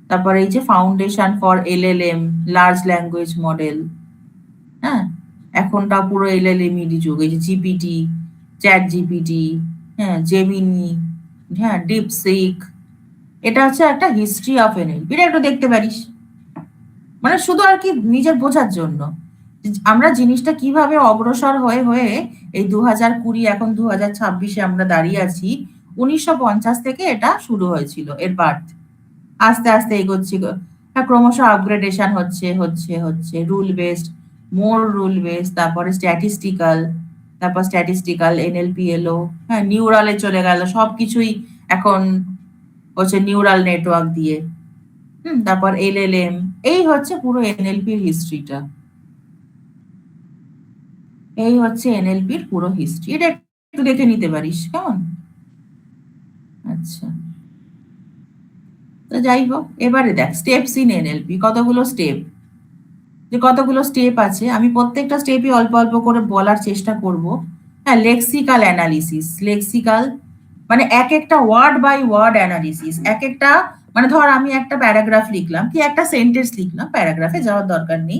তারপরে এই যে foundation for LLM, large language model. হ্যাঁ, এখনটা পুরো এলএলএম-ই যুগ। এই যে জিপিটি, চ্যাট জিপিটি, হ্যাঁ, জেমিনি, হ্যাঁ, ডিপসিক। এটা হচ্ছে একটা হিস্ট্রি অফ এনএলপি, এটা একটু দেখতে পারিস, মানে শুধু আর কি নিজের বোঝার জন্য আমরা জিনিসটা কিভাবে অগ্রসর হয়ে হয়ে এই 2020, এখন 2026-এ আমরা দাঁড়িয়ে আছি। 1950 থেকে এটা শুরু হয়েছিল, এর বার্থ। আস্তে আস্তে এগোচ্ছি, ক্রমশ আপগ্রেডেশন হচ্ছে হচ্ছে হচ্ছে, রুল বেসড, মোর রুল বেসড, তারপরে স্ট্যাটিস্টিক্যাল, তারপর স্ট্যাটিস্টিক্যাল এনএলপি এলো, হ্যাঁ, নিউরালে চলে গেল। সবকিছুই এখন হচ্ছে নিউরাল নেটওয়ার্ক দিয়ে। তারপর LLM, এই হচ্ছে পুরো এনএলপির হিস্ট্রিটা। এই হচ্ছে এনএলপির পুরো হিস্ট্রি, এটা একটু দেখে নিতে পারিস কেমন। আচ্ছা, তো যাই হোক, এবারে দেখ স্টেপস ইন এনএলপি, কতগুলো স্টেপ, যে কতগুলো স্টেপ আছে আমি প্রত্যেকটা স্টেপই অল্প অল্প করে বলার চেষ্টা করব। হ্যাঁ, লেক্সিক্যাল অ্যানালিসিস, লেক্সিক্যাল মানে এক একটা ওয়ার্ড বাই ওয়ার্ড অ্যানালিসিস, এক একটা মানে ধর আমি একটা প্যারাগ্রাফ লিখলাম কি একটা সেন্টেন্স লিখলাম, প্যারাগ্রাফে যাওয়ার দরকার নেই,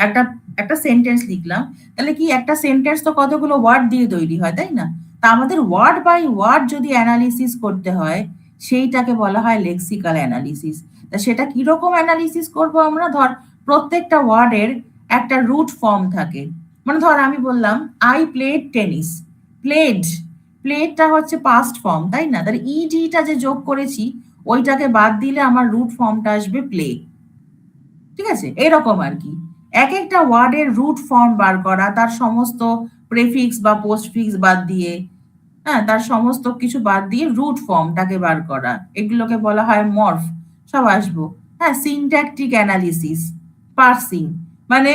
একটা একটা সেন্টেন্স লিখলাম, তাহলে কি একটা সেন্টেন্স তো কতগুলো ওয়ার্ড দিয়ে তৈরি হয় তাই না? তা আমাদের ওয়ার্ড বাই ওয়ার্ড যদি অ্যানালিসিস করতে হয়, সেইটাকে বলা হয় লেক্সিক্যাল অ্যানালিসিস। তা সেটা কিরকম অ্যানালিসিস করব আমরা, ধর প্রত্যেকটা ওয়ার্ডের একটা রুট ফর্ম থাকে, মানে ধর আমি বললাম আই প্লেড টেনিস, প্লেড, প্লেডটা হচ্ছে পাস্ট ফর্ম তাই না, তাহলে ইডিটা যে যোগ করেছি ওইটাকে বাদ দিলে আমার রুট ফর্মটা আসবে প্লে। ঠিক আছে, এরকম আর কি এক একটা ওয়ার্ডের রুট ফর্ম বার করা, তার সমস্ত প্রেফিক্স বা পোস্টফিক্স বাদ দিয়ে, হ্যাঁ তার সমস্ত কিছু বাদ দিয়ে রুট ফর্মটাকে বার করা, এগুলোকে বলা হয় মর্ফ। সব আসবো। হ্যাঁ, সিনট্যাকটিক অ্যানালিসিস, পার্সিং, মানে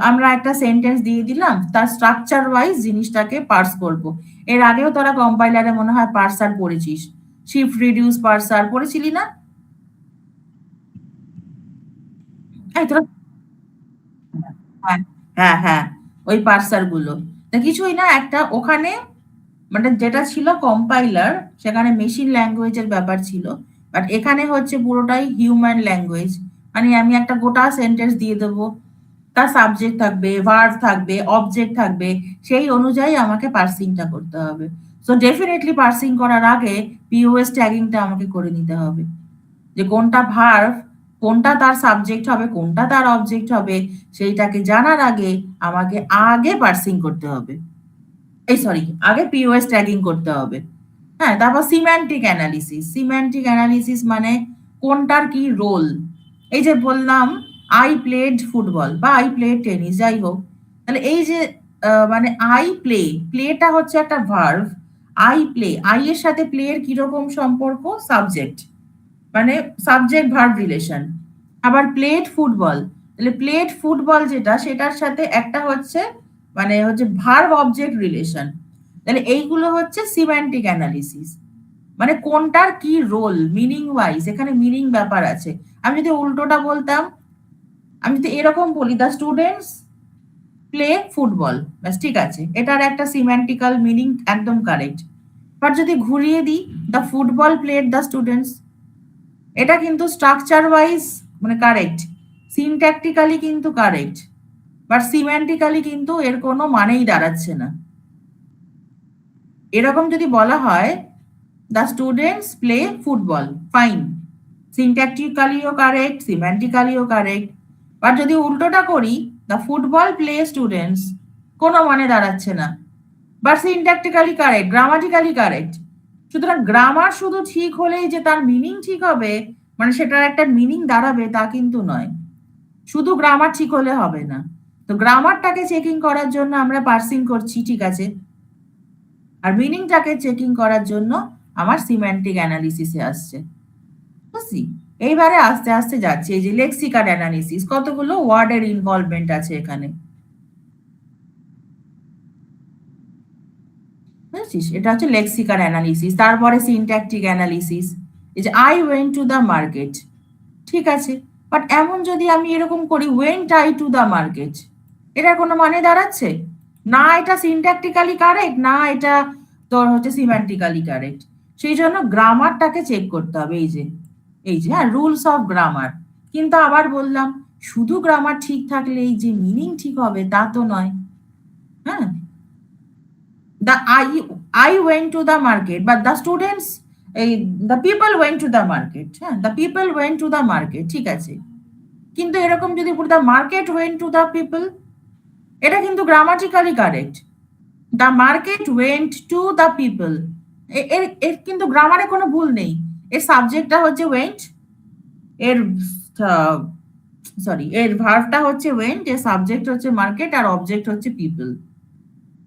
আমরা একটা সেন্টেন্স দিয়ে দিলাম, তার স্ট্রাকচার ওয়াইজ জিনিসটাকে পার্স করব। এর আগেও তোরা কম্পাইলারে মনে হয় পার্সার পড়েছিস, শিফট রিডিউস পার্সার পড়েছিলি না? এই তোরা, হ্যাঁ হ্যাঁ হ্যাঁ, ওই পার্সার গুলো, তা কিছুই না, একটা ওখানে মানে যেটা ছিল কম্পাইলার, সেখানে মেশিন ল্যাঙ্গুয়েজের ব্যাপার ছিল, বাট এখানে হচ্ছে পুরোটাই হিউম্যান ল্যাঙ্গুয়েজ। মানে আমি একটা গোটা সেন্টেন্স দিয়ে দেবো, তার সাবজেক্ট থাকবে, ভার্ব থাকবে, অবজেক্ট থাকবে, সেই অনুযায়ী আমাকে পার্সিংটা করতে হবে। সো ডেফিনেটলি পার্সিং করার আগে পিওএস ট্যাগিংটা আমাকে করে নিতে হবে, যে কোনটা ভার্ব, কোনটা তার সাবজেক্ট হবে, কোনটা তার অবজেক্ট হবে, সেইটাকে জানার আগে আমাকে আগে পার্সিং করতে হবে, এই সরি আগে পিওএস ট্যাগিং করতে হবে। হ্যাঁ, তারপর সিম্যান্টিক অ্যানালিসিস, সিম্যান্টিক অ্যানালিসিস মানে কোনটার কি রোল, এই যে বললাম আই প্লেড ফুটবল বা আই প্লেড টেনিস যাই হোক, তাহলে এই যে মানে আই প্লে, প্লেটা হচ্ছে একটা ভার্ব, আই প্লে, আই এর সাথে প্লে এর কিরকম সম্পর্ক, সাবজেক্ট, মানে সাবজেক্ট ভার্ব রিলেশন। আবার প্লেড ফুটবল, তাহলে প্লেড ফুটবল যেটা সেটার সাথে একটা হচ্ছে মানে হচ্ছে ভার্ব অবজেক্ট রিলেশন। তাহলে এইগুলো হচ্ছে সিম্যান্টিক অ্যানালিসিস, মানে কোনটার কি রোল মিনিং ওয়াইজ, এখানে মিনিং ব্যাপার আছে। আমি যদি উল্টোটা বলতাম, আমি যদি এরকম বলি দ্য স্টুডেন্টস প্লে ফুটবল, ব্যাস ঠিক আছে, এটার একটা সিম্যান্টিক্যাল মিনিং একদম কারেক্ট। বাট যদি ঘুরিয়ে দিই the football played the students, এটা কিন্তু স্ট্রাকচার ওয়াইজ মানে কারেক্ট, সিনট্যাকটিক্যালি কিন্তু কারেক্ট, বাট সিম্যান্টিক্যালি কিন্তু এর কোনো মানেই দাঁড়াচ্ছে না। এরকম যদি বলা হয় the students play football, fine, সিনট্যাকটিক্যালিও কারেক্ট, সিম্যান্টিক্যালিও কারেক্ট। বাট যদি উল্টোটা করি দ্য ফুটবল প্লে স্টুডেন্টস, কোনো মানে দাঁড়াচ্ছে না, but syntactically correct, grammatically correct. সুতরাং গ্রামার শুধু ঠিক হলেই যে তার মিনিং ঠিক হবে, মানে সেটার একটা মিনিং দাঁড়াবে তা কিন্তু নয়, শুধু গ্রামার ঠিক হলে হবে না। তো গ্রামারটাকে চেকিং করার জন্য আমরা পার্সিং করছি, ঠিক আছে, আর মিনিংটাকে চেকিং করার জন্য আমার সিম্যান্টিক অ্যানালিসিসে আসছে, বুঝছি? এইবারে আস্তে আস্তে যাচ্ছে, এই যে লেক্সিক্যাল অ্যানালিসিস, কতগুলো ওয়ার্ডের ইনভলভমেন্ট আছে এখানে, বুঝছিস? এটা হচ্ছে লেক্সিক্যাল অ্যানালিসিস। তারপরে সিনট্যাকটিক অ্যানালিসিস, এই যে I went to the market, ঠিক আছে, বাট এমন যদি আমি এরকম করি went I to the market, এটার কোনো মানে দাঁড়াচ্ছে না, এটা সিনট্যাকটিক্যালি কারেক্ট না, এটা তোর হচ্ছে সিম্যান্টিক্যালি কারেক্ট। সেই জন্য গ্রামারটাকে চেক করতে হবে, এই যে হ্যাঁ রুলস অফ গ্রামার। কিন্তু আবার বললাম শুধু গ্রামার ঠিক থাকলে এই যে মিনিং ঠিক হবে তা তো নয়। হ্যাঁ, the I went to the market, but the students, the people went to the market, হ্যাঁ the people went to the market, ঠিক আছে, কিন্তু এরকম যদি বলি the market went to the people, এটা কিন্তু grammatically correct, the market went to the people, এর এর কিন্তু গ্রামারে কোনো ভুল নেই, এর সাবজেক্টটা হচ্ছে went, এর সরি এর ভার্বটা হচ্ছে went, এর সাবজেক্ট হচ্ছে মার্কেট আর অবজেক্ট হচ্ছে পিপল,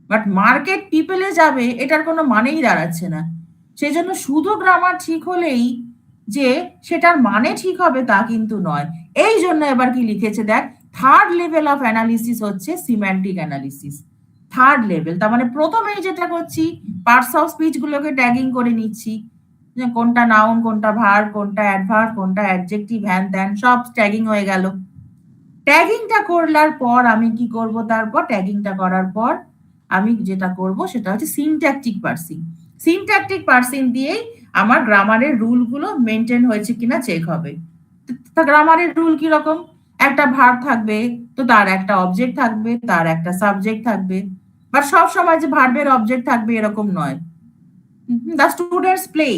বাট মার্কেট পিপলে যাবে এটার কোনো মানেই দাঁড়াচ্ছে না। সেই জন্য শুধু গ্রামার ঠিক হলেই যে সেটার মানে ঠিক হবে তা কিন্তু নয়। এই জন্য এবার কি লিখেছে দেখ, থার্ড লেভেল অফ অ্যানালিসিস হচ্ছে সিম্যান্টিক অ্যানালিসিস। থার্ড লেভেল, তার মানে প্রথমেই যেটা করছি পার্টস অফ স্পিচ গুলোকে ট্যাগিং করে নিচ্ছি, যে কোনটা নাউন, কোনটা ভার্ব, কোনটা অ্যাডভার্ব, কোনটা অ্যাডজেক্টিভ, হ্যান ত্যান সব ট্যাগিং হয়ে গেল। ট্যাগিংটা করলার পর আমি কি করব, তারপর ট্যাগিংটা করার পর আমি যেটা করব সেটা হচ্ছে সিনট্যাকটিক পার্সিং। সিনট্যাকটিক পার্সিং দিয়েই আমার গ্রামারের রুলগুলো মেনটেন হয়েছে কিনা চেক হবে। তা গ্রামারের রুল কি রকম, একটা ভার্ব থাকবে, তো তার একটা অবজেক্ট থাকবে, তার একটা সাবজেক্ট থাকবে, বাট সব সময় যে ভার্বের অবজেক্ট থাকবে এরকম নয়। দ্য স্টুডেন্টস প্লে,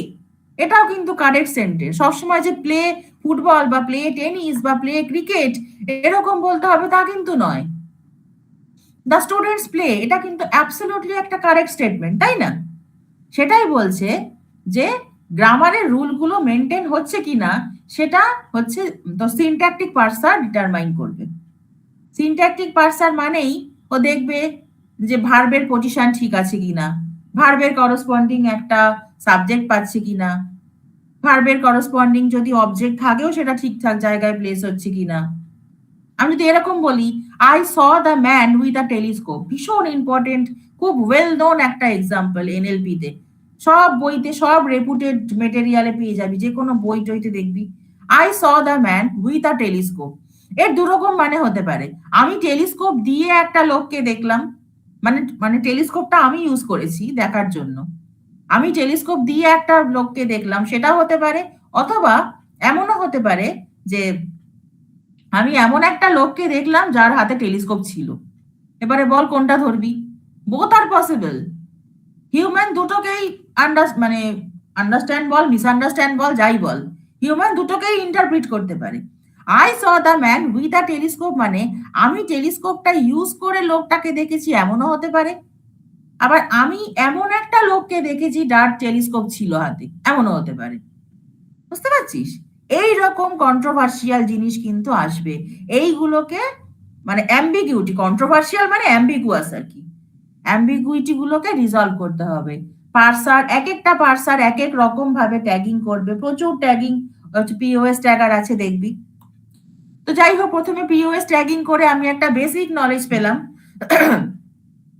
এটাও কিন্তু কারেক্ট সেন্টেন্স। সবসময় যে প্লে ফুটবল বা প্লে টেনিস বা প্লে ক্রিকেট এরকম বলতে হবে তা কিন্তু নয়। দ্য স্টুডেন্টস প্লে, এটা কিন্তু অ্যাবসলিউটলি একটা কারেক্ট স্টেটমেন্ট, তাই না? সেটাই বলছে যে গ্রামারের রুলগুলো মেনটেন হচ্ছে কিনা সেটা হচ্ছে তো সিনট্যাকটিক পার্সার ডিটারমাইন করবে। সিনট্যাকটিক পার্সার মানেই ও দেখবে যে ভার্বের পজিশন ঠিক আছে কিনা, ভার্বের করসপন্ডিং একটা সাবজেক্ট পাচ্ছে কিনা, ভার্বের করসপন্ডিং যদি অবজেক্ট থাকেও সেটা ঠিকঠাক জায়গায় প্লেস হচ্ছে কিনা। আমি যদি এরকম বলি, I saw the man with a telescope, ভীষণ ইম্পর্টেন্ট, খুব ওয়েল নোন একটা এক্সাম্পল এনএলপি তে, সব বইতে সব রেপুটেড মেটেরিয়ালে পেয়ে যাবি, যে কোনো বই টইতে দেখবি I saw the man with a telescope. এর দুরকম মানে হতে পারে, আমি টেলিস্কোপ দিয়ে একটা লোককে দেখলাম, মানে মানে টেলিস্কোপটা আমি ইউজ করেছি দেখার জন্য, আমি টেলিস্কোপ দিয়ে একটা লোককে দেখলাম, সেটা হতে পারে। অথবা এমনও হতে পারে যে আমি এমন একটা লোককে দেখলাম যার হাতে টেলিস্কোপ ছিল। এবারে বল কোনটা ধরবি? বোথ আর পসিবল। হিউম্যান দুটোকেই মানে আন্ডারস্ট্যান্ড বল, মিসআন্ডারস্ট্যান্ড বল, যাই বল, হিউম্যান দুটোকেই ইন্টারপ্রিট করতে পারে। I saw the man with a telescope মানে আমি টেলিস্কোপটা ইউজ করে লোকটাকে দেখেছি, এমনও হতে পারে। আবার আমি এমন একটা লোককে দেখেছি যার টেলিস্কোপ ছিল হাতে, এমনও হতে পারে। বুঝতে পারছিস? এই রকম কন্ট্রোভার্সিয়াল জিনিস কিন্তু আসবে, এইগুলোকে মানে অ্যাম্বিগুইটি, কন্ট্রোভার্সিয়াল মানে অ্যাম্বিগুয়াস আর কি, অ্যাম্বিগুইটি গুলোকে রিজলভ করতে হবে। পার্সার, এক একটা পার্সার এক এক রকম ভাবে ট্যাগিং করবে, প্রচুর ট্যাগিং পিওএস ট্যাগার আছে দেখবি। তো যাই হোক, প্রথমে পিওএস ট্যাগিং করে আমি একটা বেসিক নলেজ পেলাম।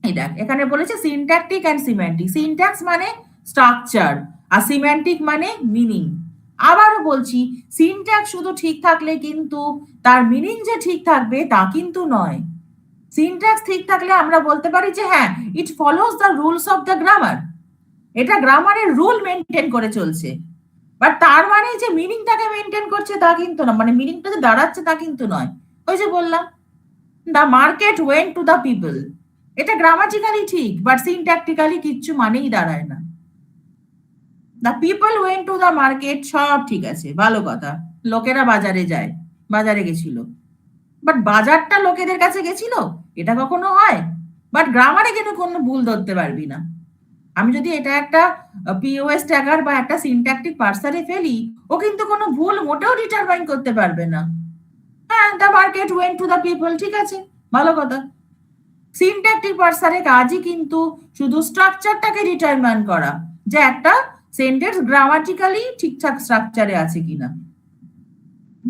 এই দেখ, এখানে বলেছে সিনট্যাকটিক অ্যান্ড সিম্যান্টিক। সিনট্যাক্স মানে স্ট্রাকচার, আর সিম্যান্টিক মানে মিনিং। আবারও বলছি, সিনট্যাক্স শুধু ঠিক থাকলে কিন্তু তার মিনিং যে ঠিক থাকবে তা কিন্তু নয়। সিনট্যাক্স ঠিক থাকলে আমরা বলতে পারি যে হ্যাঁ, it follows the rules of the grammar, এটা গ্রামারের রুল মেনটেন করে চলছে, বাট তার মানে যে মিনিংটাকে মেনটেন করছে তা কিন্তু না, মানে মিনিংটা যে দাঁড়াচ্ছে তা কিন্তু নয়। ওই যে বললাম, the market went to the people, এটা গ্রামাটিক্যালি ঠিক, বাট সিনট্যাকটিক্যালি কিচ্ছু মানেই দাঁড়ায় না। The people went to the market, সব ঠিক আছে, ভালো কথা, লোকেরা বাজারে যায়, বাজারে গেছিল, বাট বাজারটা লোকেদের কাছে গেছিল, এটা কখনো হয়? বাট গ্রামারে কিন্তু কোনো ভুল ধরতে পারবি না। আমি যদি এটা একটা পিওএস ট্যাগার বা একটা সিনট্যাকটিক পার্সারে ফেলি, ও কিন্তু কোনো ভুল মোটেও ডিটারমাইন করতে পারবে না। হ্যাঁ, the market went to the people, ঠিক আছে, ভালো কথা। সিনট্যাকটিক পার্সারের কাজই কিন্তু শুধু স্ট্রাকচারটাকে ডিটারমাইন করা, যে একটা সেন্টেন্স গ্রামাটিক্যালি ঠিকঠাক স্ট্রাকচারে আছে কিনা।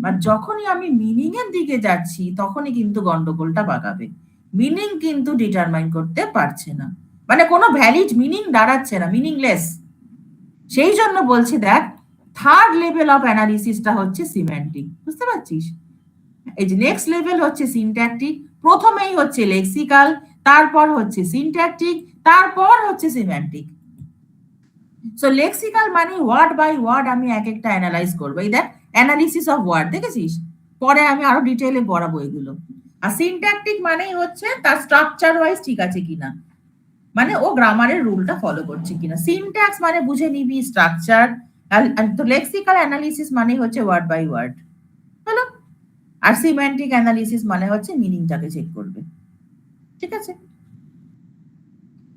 বাট যখনই আমি মিনিং এর দিকে যাচ্ছি তখনই কিন্তু গন্ডগোলটা পাকাবে। মিনিং কিন্তু ডিটারমাইন করতে পারছে না, মানে কোনো ভ্যালিড মিনিং দাঁড়াচ্ছে না, মিনিংলেস। সেই জন্য বলছি দেখ, থার্ড লেভেল অফ অ্যানালিসিসটা হচ্ছে সিম্যান্টিক। বুঝতে পারছিস? এই যে নেক্সট লেভেল হচ্ছে সিনট্যাকটিক, প্রথমেই হচ্ছে লেক্সিক্যাল, তারপর হচ্ছে সিনট্যাকটিক, তারপর হচ্ছে সিম্যান্টিক। সো লেক্সিক্যাল মানে ওয়ার্ড বাই ওয়ার্ড আমি এক একটা অ্যানালাইজ করবো। এই দেখ, অ্যানালিসিস অফ ওয়ার্ড দেখেছিস, পরে আমি আরো ডিটেইলে পড়াবো এগুলো। আর সিনট্যাকটিক মানেই হচ্ছে তার স্ট্রাকচার ওয়াইজ ঠিক আছে কিনা, মানে ও গ্রামারের রুলটা ফলো করছে কিনা। সিনট্যাক্স মানে বুঝে নিবি স্ট্রাকচার, তো লেক্সিক্যাল অ্যানালিসিস মানে হচ্ছে ওয়ার্ড বাই ওয়ার্ড, হলো। আর সিম্যান্টিক অ্যানালিসিস মানে হচ্ছে মিনিংটাকে চেক করবে, ঠিক আছে?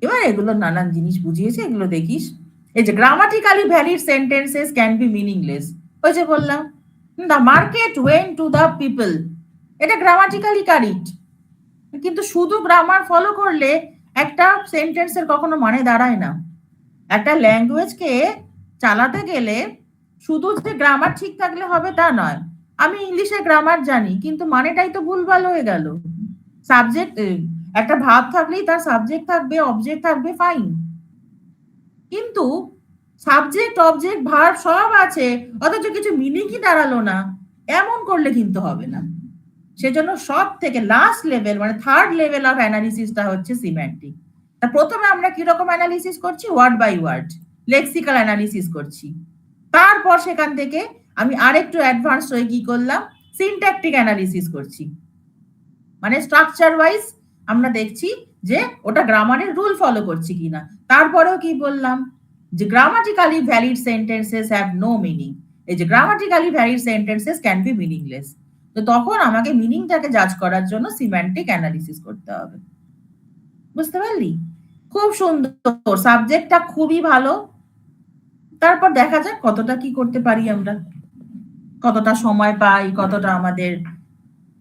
এবার এগুলো নানান জিনিস বুঝিয়েছে, এগুলো দেখিস। এই যে grammatically valid sentences can be meaningless, ওই যে বললাম the market went to the people, এটা গ্রামাটিক্যালি কারেক্ট, কিন্তু শুধু গ্রামার ফলো করলে একটা সেন্টেন্সের কখনো মানে দাঁড়ায় না। একটা ল্যাঙ্গুয়েজকে চালাতে গেলে শুধু যে গ্রামার ঠিক থাকলে হবে তা নয়, আমি ইংলিশে গ্রামার জানি কিন্তু মানেটাই তো ভুলভাল হয়ে গেল। সাবজেক্ট, একটা ভাব থাকলেই তার সাবজেক্ট থাকবে, অবজেক্ট থাকবে, ফাইন। কিন্তু সাবজেক্ট অবজেক্ট ভার্ব সব আছে, অথচ কিছু মিনিংই দাঁড়ালো না, এমন করলে কিন্তু হবে না। সেজন্য সব থেকে লাস্ট লেভেল মানে থার্ড লেভেল অফ অ্যানালিসিসটা হচ্ছে সিম্যান্টিক। তা প্রথমে আমরা কিরকম অ্যানালিসিস করছি? Word by word lexical analysis করছি। তারপর সেখান থেকে আমি আরেকটু অ্যাডভান্স হয়ে কি করলাম? সিনট্যাকটিক অ্যানালিসিস করছি। মানে স্ট্রাকচার ওয়াইজ আমরা দেখছি যে ওটা গ্রামারের রুল ফলো করছি কিনা। তারপরেও কি বললাম? যে grammatically valid sentences have no meaning. এই যে grammatically valid sentences can be meaningless. তো তখন আমাকে মিনিংটাকে জাজ করার জন্য সিম্যান্টিক অ্যানালিসিস করতে হবে। বুঝতে পারলি? খুব সুন্দর, সাবজেক্টটা খুবই ভালো। তারপর দেখা যাক কতটা কি করতে পারি আমরা, কতটা সময় পাই, কতটা আমাদের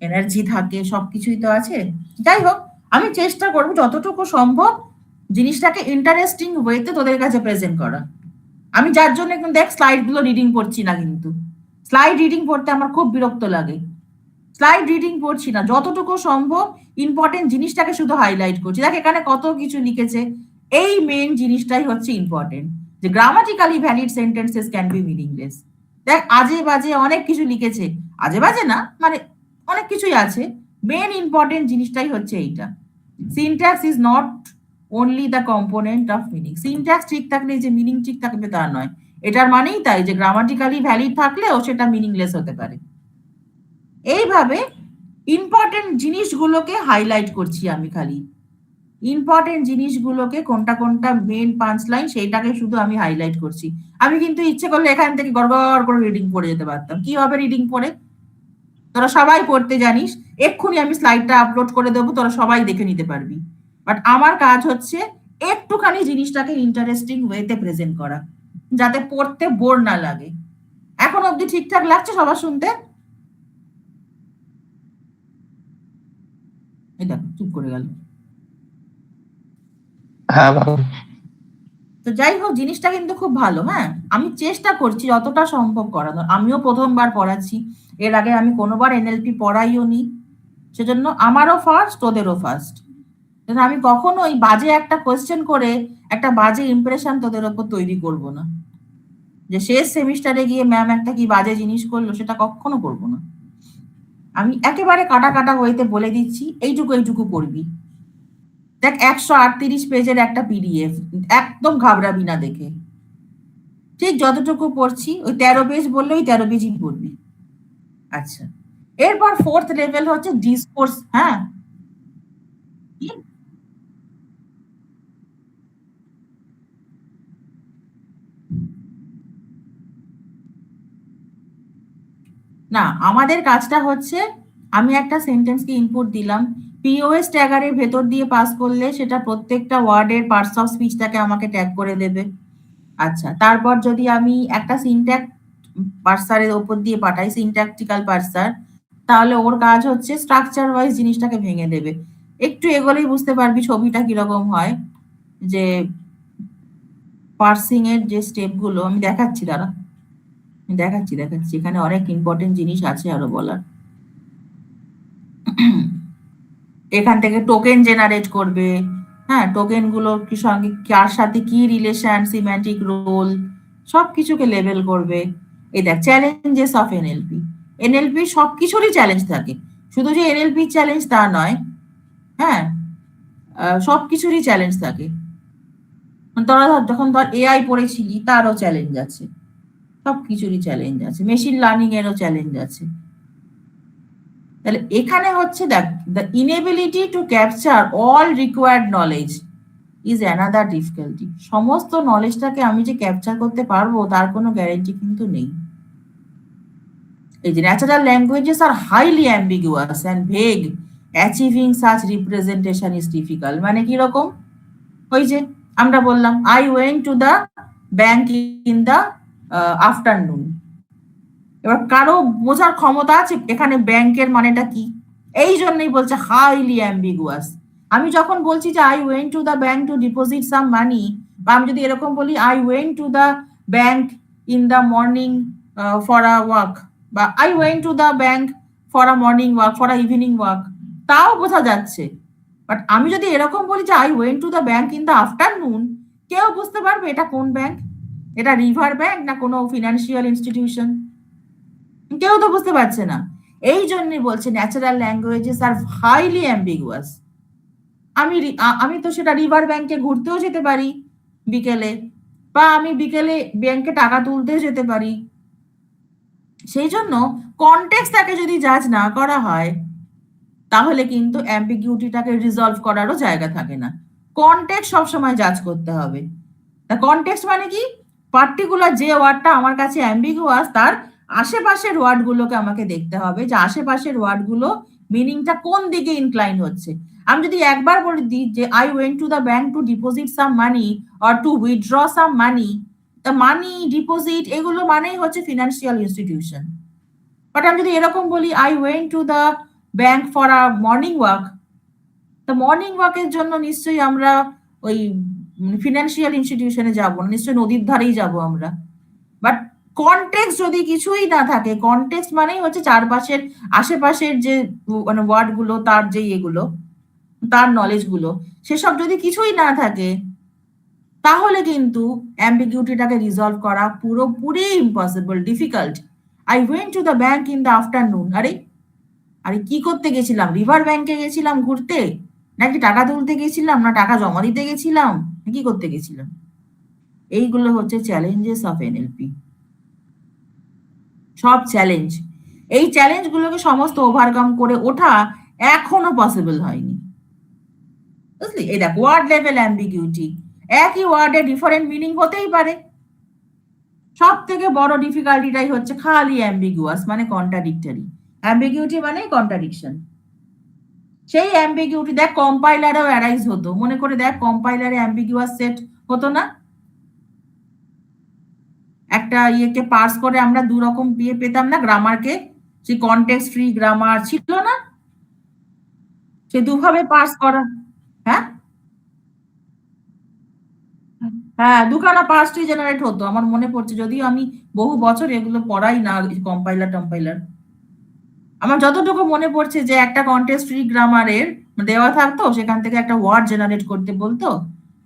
এনার্জি থাকে, সবকিছুই তো আছে। যাই হোক, আমি চেষ্টা করবো যতটুকু সম্ভব জিনিসটাকে ইন্টারেস্টিং ওয়েতে তোদের কাছে প্রেজেন্ট করা। আমি যার জন্য এখন দেখ স্লাইড গুলো রিডিং পড়ছি না, কিন্তু স্লাইড রিডিং পড়তে আমার খুব বিরক্ত লাগে। স্লাইড রিডিং পড়ছি না, যতটুকু সম্ভব ইম্পর্টেন্ট জিনিসটাকে শুধু হাইলাইট করছি। দেখ এখানে কত কিছু লিখেছে, এই মেন জিনিসটাই হচ্ছে ইম্পর্টেন্ট, যে grammatically valid sentences can be meaningless. দেখ আজে বাজে অনেক কিছু লিখেছে, আজে বাজে না মানে অনেক কিছুই আছে, মেন ইম্পর্টেন্ট জিনিসটাই হচ্ছে এইটা। Syntax is not only the component of meaning. Syntax ঠিক থাকলে যে মিনিং ঠিক থাকবে তা নয়, এটার মানেই তাই যে গ্রামাটিক্যালি ভ্যালিড থাকলেও সেটা মিনিংলেস হতে পারে। এইভাবে ইম্পর্টেন্ট জিনিসগুলোকে হাইলাইট করছি আমি, খালি ইম্পর্টেন্ট জিনিসগুলোকে, কোনটা কোনটা মেন পাঁচ লাইন সেইটাকে শুধু আমি হাইলাইট করছি। আমি কিন্তু ইচ্ছে করলে এখান থেকে গড়গড় করে রিডিং পড়ে যেতে পারতাম। কি হবে রিডিং পড়ে? তোরা সবাই পড়তে জানিস, এক্ষুনি আমি স্লাইডটা আপলোড করে দেবো, তোরা সবাই দেখে নিতে পারবি। বাট আমার কাজ হচ্ছে একটুখানি জিনিসটাকে ইন্টারেস্টিং ওয়েতে প্রেজেন্ট করা, যাতে পড়তে বোর না লাগে। এখন অব্দি ঠিকঠাক লাগছে সবার শুনতে? এটা চুপ করে গেল। হ্যাঁ ভালো। তো যাই হোক, জিনিসটা কিন্তু খুব ভালো। হ্যাঁ, আমি চেষ্টা করছি যতটা সম্ভব করানোর। আমিও প্রথমবার পড়াচ্ছি, এর আগে আমি কোনোবার এনএলপি পড়াইও নি, সেজন্য আমারও ফার্স্ট, তোদেরও ফার্স্ট। আমি কখনোই বাজে একটা কোয়েশ্চেন করে একটা বাজে ইমপ্রেশন তোদের ওপর তৈরি করব না, যে শেষ সেমিস্টারে গিয়ে ম্যাম একটা কি বাজে জিনিস করলো, সেটা কখনো করব না। আমি একেবারে কাটা কাটা ওয়েতে বলে দিচ্ছি, এইটুকু এইটুকু করবি। দেখ 138 পেজের একটা পিডিএফ, একদম ঘাবড়াবি না দেখে। ঠিক যতটুকু পড়ছি, ওই 13 পেজ বললে ওই 13 পেজই পড়বি। আচ্ছা, এরপর ফোর্থ লেভেল হচ্ছে ডিসকোর্স। হ্যাঁ, না আমাদের কাজটা হচ্ছে, আমি একটা সেন্টেন্সকে ইনপুট দিলাম, পিওএস ট্যাগারের ভেতর দিয়ে পাস করলে সেটা প্রত্যেকটা ওয়ার্ডের পার্টস অফ স্পিচটাকে আমাকে ট্যাগ করে দেবে। আচ্ছা, তারপর যদি আমি একটা সিনট্যাক্ট পার্সারের ওপর দিয়ে পাঠাই, সিনট্যাকটিক্যাল পার্সার, তাহলে ওর কাজ হচ্ছে স্ট্রাকচার ওয়াইজ জিনিসটাকে ভেঙে দেবে। একটু এগোলেই বুঝতে পারবি ছবিটা কিরকম হয়, যে পার্সিং এর যে স্টেপগুলো আমি দেখাচ্ছি, দাঁড়া দেখাচ্ছি দেখাচ্ছি, এখানে অনেক ইম্পর্টেন্ট জিনিস আছে আরো বলার। এখান থেকে টোকেন জেনারেট করবে। হ্যাঁ, টোকেন গুলো কি সঙ্গে কার সাথে কি রিলেশন, সিম্যান্টিক রোল, সবকিছুকে লেবেল করবে। এই দেখ চ্যালেঞ্জেস অফ এনএলপি। এনএলপি সবকিছুরই চ্যালেঞ্জ থাকে, শুধু যে এনএলপি চ্যালেঞ্জ তা নয়। হ্যাঁ, সবকিছুরই চ্যালেঞ্জ থাকে। তোরা যখন ধর এআই পড়েছিলি, তারও চ্যালেঞ্জ আছে, সবকিছুরই চ্যালেঞ্জ আছে, মেশিন লার্নিং এরও চ্যালেঞ্জ আছে। তাহলে এখানে হচ্ছে দেখ, the inability to capture all required knowledge is another difficulty. সমস্ত নলেজটাকে আমি যে ক্যাপচার করতে পারবো তার কোনো গ্যারেন্টি কিন্তু নেই। এই যে natural languages are highly ambiguous and vague, achieving such representation is difficult. মানে কিরকম? ওই যে আমরা বললাম, I went to the bank in the afternoon. এবার কারো বোঝার ক্ষমতা আছে এখানে ব্যাংকের মানেটা কি? এই জন্যই বলছে হাইলি অ্যাম্বিগুয়াস। আমি যখন বলছি যে I went to the bank to deposit some money, বা আমি যদি এরকম বলি I went to the bank in the morning for a walk, বা I went to the bank for a morning walk, for a evening walk, তাও বোঝা যাচ্ছে। বাট আমি যদি এরকম বলি যে I went to the bank in the afternoon, কেউ বুঝতে পারবে এটা কোন ব্যাংক, এটা রিভার ব্যাংক না কোনো ফিনান্সিয়াল ইনস্টিটিউশন, কেউ তো বুঝতে পারছে না। এই জন্যই বলছে natural languages are highly ambiguous. আমি তো সেটা রিভার ব্যাংকে ঘুরতেও যেতে পারি বিকেলে, বা আমি বিকেলে ব্যাংকে টাকা তুলতেও যেতে পারি। সেই জন্য কনটেক্সটটাকে যদি জাজ না করা হয়, তাহলে কিন্তু অ্যাম্বিগুইটিটাকে রিজলভ করারও জায়গা থাকে না। কনটেক্সট সবসময় জাজ করতে হবে। তা কনটেক্সট মানে কি? পার্টিকুলার যে ওয়ার্ডটা আমার কাছে অ্যাম্বিগুয়াস, তার আশেপাশের ওয়ার্ডগুলোকে আমাকে দেখতে হবে যে আশেপাশের ওয়ার্ডগুলো মিনিংটা কোন দিকে ইনক্লাইন হচ্ছে। আমি যদি একবার বলে দিই যে I went to the bank to deposit some money or to withdraw some money, তা মানি, ডিপোজিট, এগুলো মানেই হচ্ছে ফিনান্সিয়াল ইনস্টিটিউশন। বাট আমি যদি এরকম বলি I went to the bank for a morning walk, তা মর্নিং ওয়াকের জন্য নিশ্চয়ই আমরা ওই ফিনান্সিয়াল ইনস্টিটিউশনে যাব না, নিশ্চয়ই নদীর ধারেই যাব আমরা। বাট কনটেক্সট যদি কিছুই না থাকে, কনটেক্সট মানেই হচ্ছে চারপাশের আশেপাশের যে মানে ওয়ার্ড গুলো, তার যে এগুলো, তার নলেজ গুলো, সেসব যদি কিছুই না থাকে, তাহলে কিন্তু অ্যাম্বিগুইটিটাকে রিজলভ করা পুরোপুরি impossible, difficult. I went to the bank in the afternoon, আরে আরে কি করতে গেছিলাম? রিভার ব্যাংকে গেছিলাম ঘুরতে, নাকি টাকা তুলতে গেছিলাম, না টাকা জমা দিতে গেছিলাম, কি করতে গেছিলাম? এইগুলো হচ্ছে চ্যালেঞ্জেস অফ এনএলপি, সব চ্যালেঞ্জ। এই চ্যালেঞ্জগুলোকে সমস্ত ওভারকাম করে ওঠা এখনো পসিবল হয়নি, বুঝলি? এই দেখ, ওয়ার্ড লেভেল অ্যাম্বিগুইটি, একই ওয়ার্ডে ডিফারেন্ট মিনিং হতেই পারে। সব থেকে বড় ডিফিকাল্টিটাই হচ্ছে খালি অ্যাম্বিগুয়াস মানে কন্ট্রাডিক্টরি। অ্যাম্বিগুইটি মানে কন্ট্রাডিকশন। সেই অ্যাম্বিগুইটি দেখ কম্পাইলারেও অ্যারাইজ হতো, মনে করে দেখ, কম্পাইলারে অ্যাম্বিগুয়াস সেট হতো না? একটা ইয়েকে পার্স করে আমরা দু রকম পেতাম না গ্রামারকে, সেই কনটেক্সট ফ্রি গ্রামার ছিল না, সে দুভাবে পার্স করা। হ্যাঁ, হ্যাঁ, দুখানা পার্স ট্রি জেনারেট হতো, আমার মনে পড়ছে, যদিও আমি বহু বছর এগুলো পড়াই না, কম্পাইলার টম্পাইলার। আমার যতটুকু মনে পড়ছে যে একটা কন্টেক্সট ফ্রি গ্রামারের দেওয়া থাকতো, সেখান থেকে একটা ওয়ার্ড জেনারেট করতে বলতো,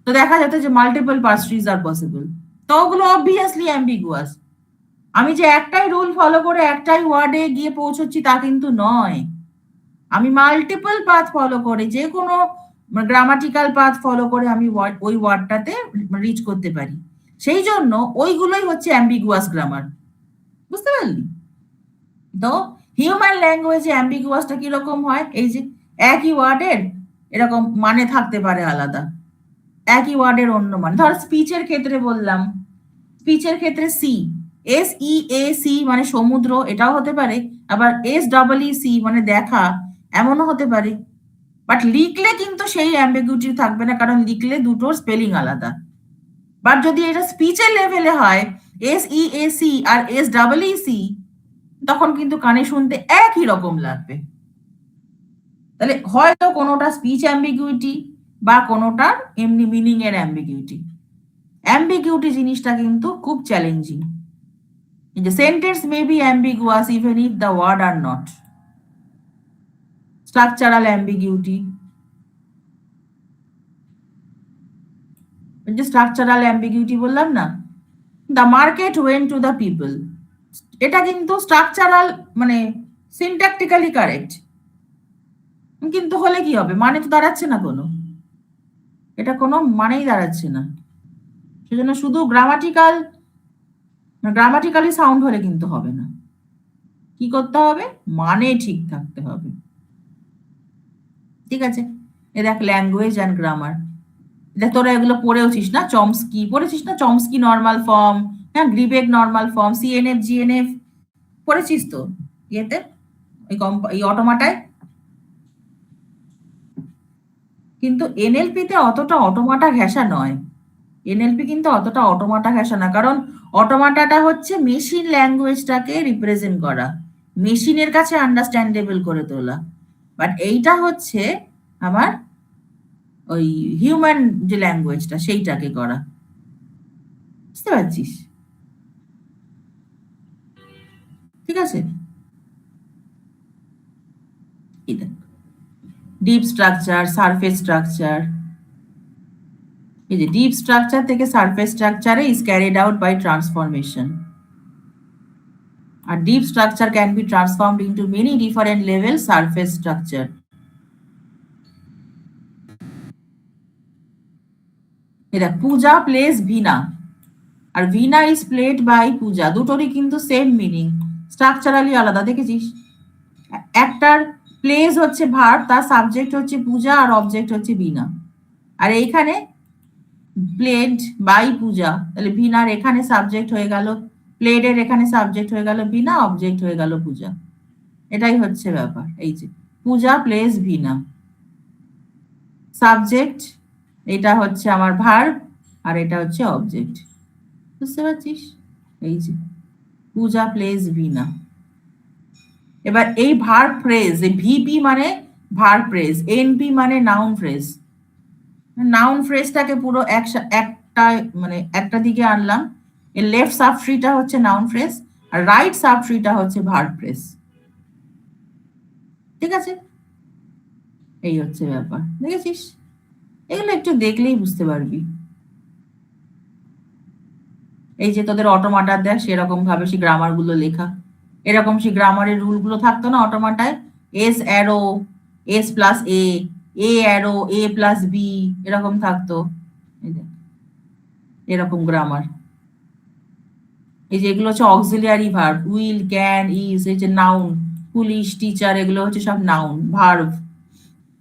তো দেখা যেত যে multiple parse trees are possible. তো ওগুলো অবভিয়াসলি অ্যাম্বিগুয়াস। আমি যে একটাই রুল ফলো করে একটাই ওয়ার্ডে গিয়ে পৌঁছচ্ছি তা কিন্তু নয়, আমি মাল্টিপল পাথ ফলো করে, যে কোনো গ্রামাটিক্যাল পাথ ফলো করে আমি ওই ওয়ার্ডটাতে রিচ করতে পারি। সেই জন্য ওইগুলোই হচ্ছে অ্যাম্বিগুয়াস গ্রামার, বুঝতে পারলি? তো হিউম্যান ল্যাঙ্গুয়েজে অ্যাম্বিগুয়াসটা কিরকম হয়? এই যে একই ওয়ার্ডের এরকম মানে থাকতে পারে আলাদা, একই ওয়ার্ডের অন্য মানে। ধর স্পিচের ক্ষেত্রে বললাম, স্পিচের ক্ষেত্রে সি, SEAC মানে সমুদ্র, এটাও হতে পারে, আবার SEEC মানে দেখা, এমনও হতে পারে। বাট লিখলে কিন্তু সেই অ্যাম্বিগুইটি থাকবে না, কারণ লিখলে দুটোর স্পেলিং আলাদা। বাট যদি এটা স্পিচের লেভেলে হয়, SEAC আর SEEC, তখন কিন্তু কানে শুনতে একই রকম লাগবে। তাহলে হয়তো কোনোটা স্পিচ অ্যাম্বিগুইটি বা কোনোটার এমনি মিনিং এর অ্যাম্বিগুইটি। অ্যাম্বিগুইটি জিনিসটা কিন্তু খুব challenging. The sentence may be ambiguous even if the word are not. Structural ambiguity. যে স্ট্রাকচারাল অ্যাম্বিগুইটি বললাম না, the market went to the people, এটা কিন্তু স্ট্রাকচারাল মানে সিনট্যাকটিক্যালি কারেক্ট, কিন্তু হলে কি হবে? মানে তো দাঁড়াচ্ছে না কোনো, এটা কোনো মানেই দাঁড়াচ্ছে না। সেজন্য শুধু গ্রামাটিক্যালি সাউন্ড হলে কিন্তু হবে না, কি করতে হবে? মানে ঠিক থাকতে হবে। ঠিক আছে, এ দেখ ল্যাঙ্গুয়েজ অ্যান্ড গ্রামার, দেখ তোরা এগুলো পড়েওছিস না, চমস্কি পড়েছিস না, চমস্কি নর্মাল ফর্ম, হ্যাঁ, গ্রিবেক নর্মাল ফর্ম, CNF GNF পড়েছিস তো ইয়েতে, এই অটোমাটায়। কিন্তু NLP তে অতটা অটোমাটা ঘেঁষা নয়, NLP কিন্তু অতটা অটোমাটা ঘেঁষা না, কারণ অটোমাটাটা হচ্ছে মেশিন ল্যাঙ্গুয়েজটাকে রিপ্রেজেন্ট করা, মেশিনের কাছে আন্ডারস্ট্যান্ডেবল করে তোলা। বাট এইটা হচ্ছে আমার ওই হিউম্যান যে ল্যাঙ্গুয়েজটা সেইটাকে করা, বুঝতে পারছিস? ঠিক আছে, ডিপ স্ট্রাকচার, সারফেস স্ট্রাকচার। এই যে ডিপ স্ট্রাকচার থেকে সারফেস স্ট্রাকচারে is carried out by transformation. আর deep structure can be transformed into many different level surface structure. এটা পূজা প্লেস ভিনা, আর veena is played by Puja, দুটোরই কিন্তু সেম মিনিং, স্ট্রাকচারালি আলাদা। দেখেছিস, একটার প্লেস হচ্ছে ভার্ব, তার সাবজেক্ট হচ্ছে পূজা আর অবজেক্ট হচ্ছে ভিনা। আর এইখানে প্লেড বাই পূজা, তাহলে ভিনার এখানে সাবজেক্ট হয়ে গেল, প্লেডের এখানে সাবজেক্ট হয়ে গেল ভিনা, অবজেক্ট হয়ে গেল পূজা। এটাই হচ্ছে ব্যাপার। এই যে পূজা প্লেস ভিনা, সাবজেক্ট এটা হচ্ছে আমার ভার্ব আর এটা হচ্ছে অবজেক্ট। বুঝতে পারছিস? এই যে পূজা প্লেস ভিনা। এবার এই ভার্ব ফ্রেজ, ভিপি মানে ভার্ব ফ্রেজ, এনপি মানে নাউন ফ্রেজ। নাউন ফ্রেজটাকে পুরো একটা মানে একটা দিকে আনলাম। এর লেফট সাব ট্রিটা হচ্ছে নাউন ফ্রেজ আর রাইট সাব ট্রিটা হচ্ছে ভার্ব ফ্রেজ। ঠিক আছে, এই হচ্ছে ব্যাপার। দেখেছিস, এগুলো একটু দেখলেই বুঝতে পারবি। এই যে তোদের অটোমাটার দেখ সেরকম ভাবে সে গ্রামার গুলো লেখা, এরকম সে গ্রামারের রুল গুলো থাকতো না অটোমাটায়, এস অ্যারো, এস প্লাস এ অ্যারো, এ প্লাস বি, এরকম থাকতো। এরকম গ্রামার। এই যে এগুলো হচ্ছে auxiliary verb, will, can, is, এই যে নাউন, পুলিশ, টিচার, এগুলো হচ্ছে সব নাউন। ভার্ব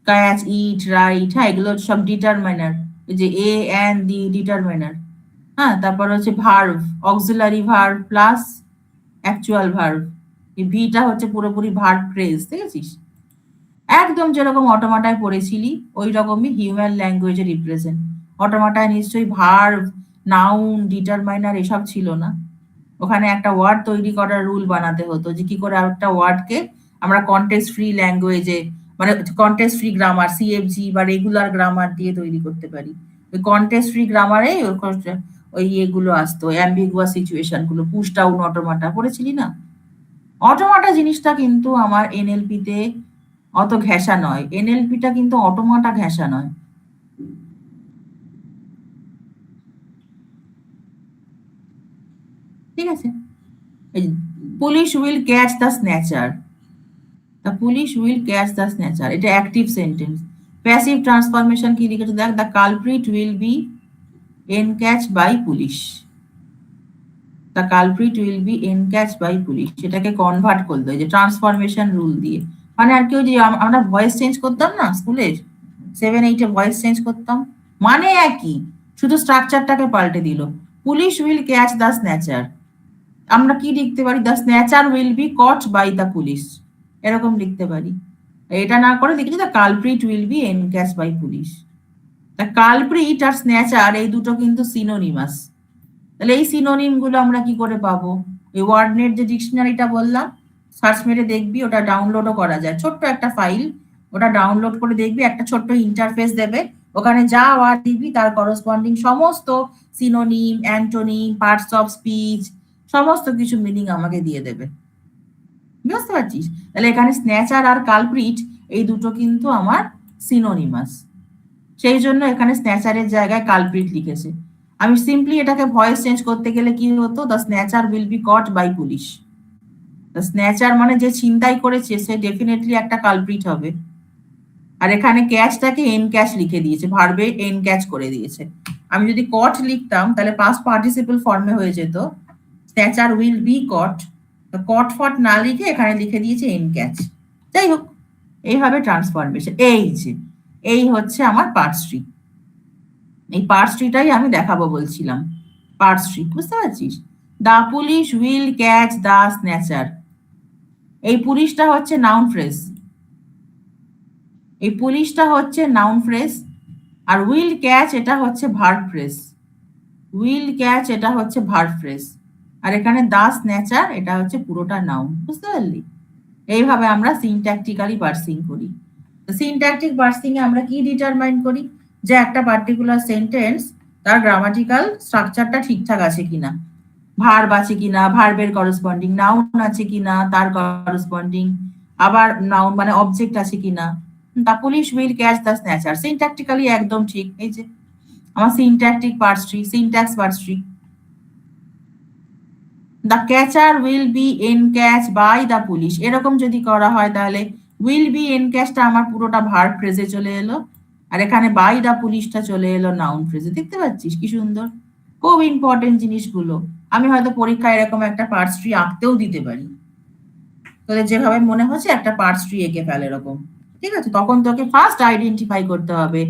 ক্যাচ, ইট, রাইট, হ্যাঁ এগুলো হচ্ছে সব ডিটারমিনার। এই যে এ এন্ড দি ডিটারমিনার। হ্যাঁ, তারপর হচ্ছে verb, auxiliary verb plus actual verb. এই ভিটা হচ্ছে পুরোপুরি ভার্ব ফ্রেজ। দেখেছিস, একদম যেরকম অটোমাটায় পড়েছিলি ওই রকমই হিউম্যান ল্যাঙ্গুয়েজে রিপ্রেজেন্ট। অটোমাটায় নিশ্চয়ই ভার্ব, নাউন, ডিটারমাইনার এসব ছিল না। ওখানে একটা ওয়ার্ড তৈরি করার রুল বানাতে হতো যে কি করে একটা ওয়ার্ডকে আমরা কন্টেক্সট ফ্রি ল্যাঙ্গুয়েজে, মানে কন্টেক্সট ফ্রি গ্রামার, সিএফজি বা রেগুলার গ্রামার দিয়ে তৈরি করতে পারি। ওই কন্টেক্সট ফ্রি গ্রামারে ওই ইয়েগুলো আসতো, অ্যাম্বিগুয়াস সিচুয়েশন গুলো, পুশ ডাউন অটোমাটা পড়েছিলি না? অটোমাটা জিনিসটা কিন্তু আমার এনএলপি তে অত ঘেঁষা নয়, এনএলপিটা কিন্তু অটোমাটা ঘেঁষা নয়। ঠিক আছে, police will catch the snatcher, the police will catch the snatcher, এটা অ্যাক্টিভ সেন্টেন্স। প্যাসিভ ট্রান্সফরমেশন কি লিখেছে দেখ, the culprit will be এনক্যাচ by police, the culprit will be এনক্যাচ by police, সেটাকে কনভার্ট করতে হয় যে ট্রান্সফরমেশন রুল দিয়ে। মানে আর কি, ওই যে আমরা ভয়েস চেঞ্জ করতাম না স্কুলের 7-8-এ ভয়েস চেঞ্জ করতাম, মানে একই, শুধু স্ট্রাকচারটাকে পাল্টে দিল। Police will catch the snatcher, আমরা কি লিখতে পারি, the snatcher will be caught by the police, এরকম লিখতে পারি। এটা না করে লিখেছি the culprit will be এনক্যাচ by police. The culprit আর স্ন্যাচার এই দুটো কিন্তু সিনোনিমাস। তাহলে এই সিনোনিম গুলো আমরা কি করে পাবো? এই ওয়ার্ডনেট যে ডিকশনারিটা বললাম, সার্চ মেরে দেখবি, ওটা ডাউনলোডও করা যায়, ছোট্ট একটা ফাইল, ওটা ডাউনলোড করে দেখবি, একটা ছোট্ট ইন্টারফেস দেবে, ওখানে যা ওয়ার্ড দিবি তার করসপন্ডিং সমস্ত synonym, antonym, parts of speech, সমস্ত কিছু মিনিং আমাকে দিয়ে দেবে। বুঝতে পারছিস? তাহলে এখানে স্ন্যাচার আর কালপ্রিট এই দুটো কিন্তু আমার সিনোনিমাস, সেই জন্য এখানে স্ন্যাচারের জায়গায় কালপ্রিট লিখেছে। আমি সিম্পলি এটাকে ভয়েস চেঞ্জ করতে গেলে কি হতো, the snatcher will be caught by police. The snatcher মানে যে ছিনতাই করেছে সে ডেফিনেটলি একটা কালপ্রিট হবে। আর এখানে ক্যাচটাকে এন ক্যাচ লিখে দিয়েছে, ভার্বে এন ক্যাচ করে দিয়েছে। আমি যদি কট লিখতাম তাহলে পাস্ট পার্টিসিপল ফর্মে হয়ে যেত, স্ন্যাচার উইল বি কট, কট ফট না লিখে এখানে লিখে দিয়েছে এন ক্যাচ। যাই হোক, এইভাবে ট্রান্সফরমেশন। এই যে এই হচ্ছে আমার পার্টস ট্রি, এই পার্টস ট্রিটাই আমি দেখাবো বলছিলাম। পার্টস ট্রি, বুঝতে পারছিস? The police will catch the snatcher, এই পুলিশটা হচ্ছে নাউন ফ্রেজ, এই পুলিশটা হচ্ছে নাউন ফ্রেজ, আর উইল ক্যাচ এটা হচ্ছে ভার্ব ফ্রেজ, উইল ক্যাচ এটা হচ্ছে ভার্ব ফ্রেজ, আর এখানে দা স্ন্যাচার এটা হচ্ছে পুরোটা নাউন। বুঝতে পারলি? এইভাবে আমরা সিনট্যাকটিক্যালি পার্সিং করি। সিনট্যাকটিক পার্সিং এ আমরা কি ডিটারমাইন করি, যে একটা পার্টিকুলার সেন্টেন্স তার গ্রামাটিক্যাল স্ট্রাকচারটা ঠিকঠাক আছে কিনা। ভার্ব আছে কিনা, ভার্বের করসপন্ডিং, নাউন আছে কিনা তার করসপন্ডিং, আবার নাউন মানে অবজেক্ট আছে কিনা। The police will catch the snatcher, syntactically একদম ঠিক। এই যে আমার syntactic parse tree, syntax parse tree. The catcher will be এনক্যাচ by the police, এরকম যদি করা হয় তাহলে উইল বি এনক্যাচটা আমার পুরোটা ভার্ব ফ্রেজে চলে এলো, আর এখানে বাই দ্য পুলিশটা চলে এলো নাউন ফ্রেজে। দেখতে পাচ্ছিস কি সুন্দর, খুব ইম্পর্টেন্ট জিনিসগুলো। আমি হয়তো পরীক্ষায় এরকম একটা পার্টস ট্রি আঁকতেও দিতে পারি, তোদের যেভাবে মনে হচ্ছে একটা পার্টস ট্রি এঁকে ফেলে এরকম। ঠিক আছে, তখন তোকে ফার্স্ট আইডেন্টিফাই করতে হবে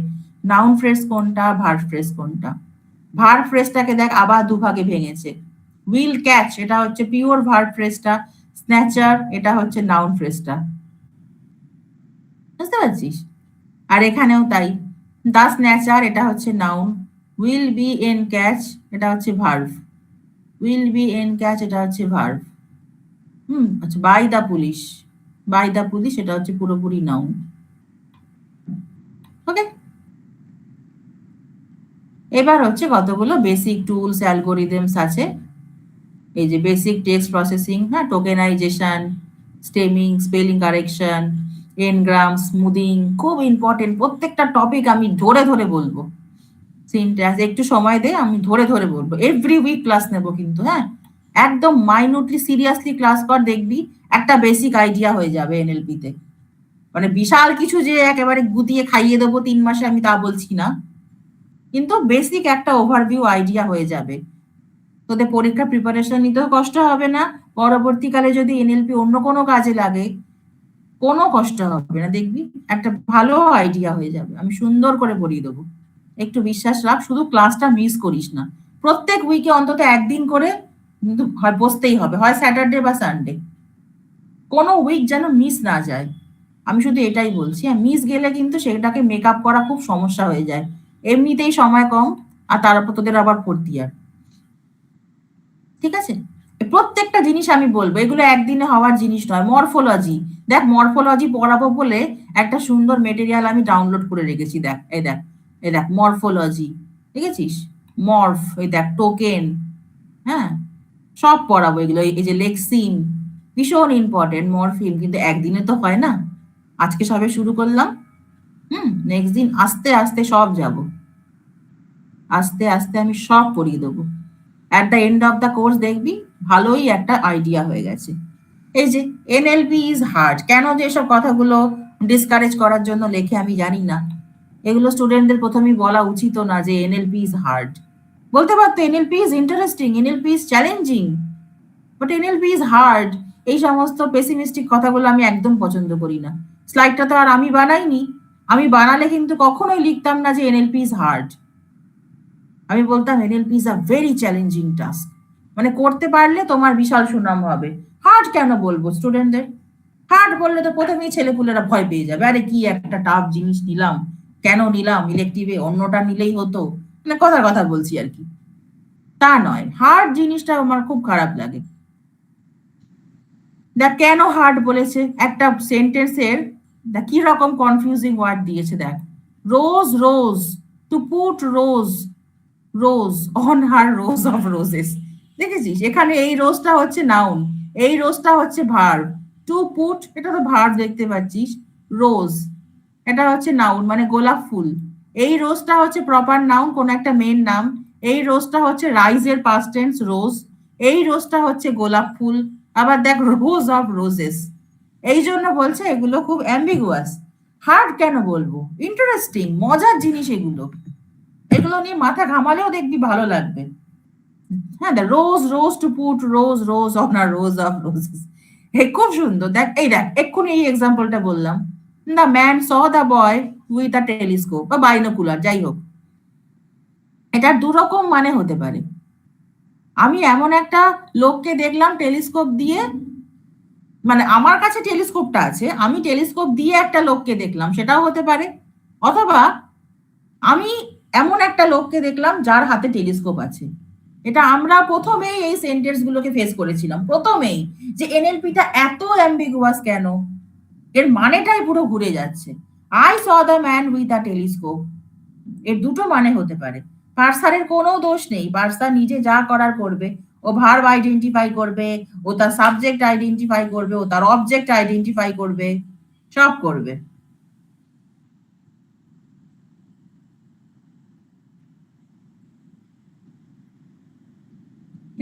নাউন ফ্রেজ কোনটা, ভার্ব ফ্রেজ কোনটা। ভার্ব ফ্রেজটাকে দেখ আবার দুভাগে ভেঙেছে। উইল ক্যাচ এটা হচ্ছে পিওর ভার্ব ফ্রেজটা, স্ন্যাচার এটা হচ্ছে নাউন ফ্রেজটা। বুঝতে পারছিস? আর এখানেও তাই, দা স্ন্যাচার এটা হচ্ছে noun, will be an catch এটা হচ্ছে verb, will be an catch এটা হচ্ছে ভার্ব। আচ্ছা, by the police, by the police এটা হচ্ছে পুরোপুরি নাউন। ওকে, এবার হচ্ছে কতগুলো বেসিক টুলস অ্যালগোরিদমস আছে। এই যে বেসিক টেক্সট প্রসেসিং, হ্যাঁ, tokenisation, stemming, spelling correction, ngram, smoothing, খুব ইম্পর্টেন্ট। প্রত্যেকটা টপিক আমি ধরে ধরে বলবো। সিনট্যাক্স একটু সময় দে, আমি ধরে ধরে বলবো। এভরি উইক ক্লাস নেব কিন্তু, হ্যাঁ, একদম মাইনুটলি সিরিয়াসলি ক্লাস কর, দেখবি একটা বেসিক আইডিয়া হয়ে যাবে এনএলপি তে। মানে বিশাল কিছু যে একেবারে গুতিয়ে খাইয়ে দেবো 3 মাসে, আমি তা বলছি না, কিন্তু বেসিক একটা ওভারভিউ আইডিয়া হয়ে যাবে। তোদের পরীক্ষা প্রিপারেশন নিতেও কষ্ট হবে না, পরবর্তীকালে যদি এনএলপি অন্য কোনো কাজে লাগে কোনো কষ্ট হবে না, দেখবি একটা ভালো আইডিয়া হয়ে যাবে। আমি সুন্দর করে পড়িয়ে দেবো, একটু বিশ্বাস রাখ, শুধু ক্লাসটা মিস করিস না। প্রত্যেক উইকে অন্তত একদিন করে কিন্তু হয় বসতেই হবে, হয় স্যাটারডে বা সানডে, কোনো উইক যেন মিস না যায়। আমি শুধু এটাই বলছি, আর মিস গেলে কিন্তু সেটাকে মেক আপ করা খুব সমস্যা হয়ে যায়। এমনিতেই সময় কম, আর তার উপর তোদের আবার ভর্তি আর। ঠিক আছে, প্রত্যেকটা জিনিস আমি বলবো, এগুলো একদিনে হওয়ার জিনিস নয়। মরফোলজি দেখ, মরফোলজি পড়াবো বলে একটা সুন্দর মেটেরিয়াল আমি ডাউনলোড করে রেখেছি, দেখ এই দেখ, এই দেখ মরফোলজি, দেখেছিস? মরফ, এই দেখ টোকেন, হ্যাঁ, সব পড়াবো এগুলো। এই যে লেক্সিম, ভীষণ ইম্পর্টেন্ট। মরফিম কিন্তু একদিনে তো হয় না, আজকে সবে শুরু করলাম, নেক্সট দিন আস্তে আস্তে সব যাব, আস্তে আস্তে আমি সব পড়িয়ে দেবো। At the end of the course দেখবি ভালোই একটা আইডিয়া হয়ে গেছে। এই যে এনএলপি ইজ হার্ড, কেন যে এসব কথাগুলো ডিসকারেজ করার জন্য লেখে আমি জানি না। এগুলো স্টুডেন্টদের প্রথমেই বলা উচিত না যে এনএলপি ইজ হার্ড। বলতে পারতো NLP is interesting, NLP is challenging, but NLP is hard. এই সমস্ত পেসিমিস্টিক কথাগুলো আমি একদম পছন্দ করি না। স্লাইডটা তো আর আমি বানাইনি, আমি বানালে কিন্তু কখনোই লিখতাম না যে এনএলপি ইজ হার্ড, আমি বলতাম NLP is a very challenging task, মানে করতে পারলে তোমার বিশাল সুনাম হবে। হার্ড কেন বলবো স্টুডেন্টদের? হার্ড বললে তো প্রথমেই ছেলেপুলেরা ভয় পেয়ে যাবে, আরে কি একটা টাফ জিনিস নিলাম, কেন নিলাম, ইলেকটিভে অন্যটা নিলেই হতো, মানে কথার কথা বলছি আর কি। তা নয়, হার্ড জিনিসটা আমার খুব খারাপ লাগে। দেখ কেন হার্ড বলেছে, একটা সেন্টেন্সের দেখ কি রকম কনফিউজিং ওয়ার্ড দিয়েছে, দেখ rose rose, to put rose, rose on her rose of roses. দেখেছিস এখানে এই রোজটা হচ্ছে নাউন, এই রোজটা হচ্ছে ভার্ব। টু পুট এটা তো ভার্ব দেখতে পাচ্ছিস, রোজ এটা হচ্ছে নাউন মানে গোলাপ ফুল। এই রোজটা হচ্ছে প্রপার নাউন, কোন একটা মেন নাম। এই রোজটা হচ্ছে রাইজের পাস্ট টেন্স রোজ, এই রোজটা হচ্ছে গোলাপ ফুল। আবার দেখ রোজ অফ রোজেস, এই জন্য বলছে এগুলো খুব অ্যাম্বিগুয়াস। হার্ড কেন বলবো, ইন্টারেস্টিং, মজার জিনিস এগুলো, এগুলো নিয়ে মাথা ঘামালেও দেখবি ভালো লাগবে। হ্যাঁ, the rose rose to put rose rose on a rose of roses, হে খুব সুন্দর। দেখ এই দেখ এক্ষুনি এই এক্সাম্পলটা বললাম, the man saw the boy with a telescope বা বাইনোকুলার, যাই হোক, এটার দুরকম মানে হতে পারে। আমি এমন একটা লোককে দেখলাম টেলিস্কোপ দিয়ে, মানে আমার কাছে টেলিস্কোপটা আছে, আমি টেলিস্কোপ দিয়ে একটা লোককে দেখলাম, সেটাও হতে পারে। অথবা আমি এমন একটা লোককে দেখলাম যার হাতে টেলিস্কোপ আছে। এটা আমরা প্রথমেই এই সেন্টেন্স গুলোকে ফেস করেছিলাম, প্রথমেই, যে এনএলপিটা এত অ্যাম্বিগুয়াস কেন, এর মানেটাই পুরো ঘুরে যাচ্ছে। I saw the man with a telescope, এর দুটো মানে হতে পারে। পার্সারের কোনো দোষ নেই, পার্সার নিজে যা করার করবে, ও ভার্ব আইডেন্টিফাই করবে, ও তার সাবজেক্ট আইডেন্টিফাই করবে, ও তার অবজেক্ট আইডেন্টিফাই করবে, সব করবে।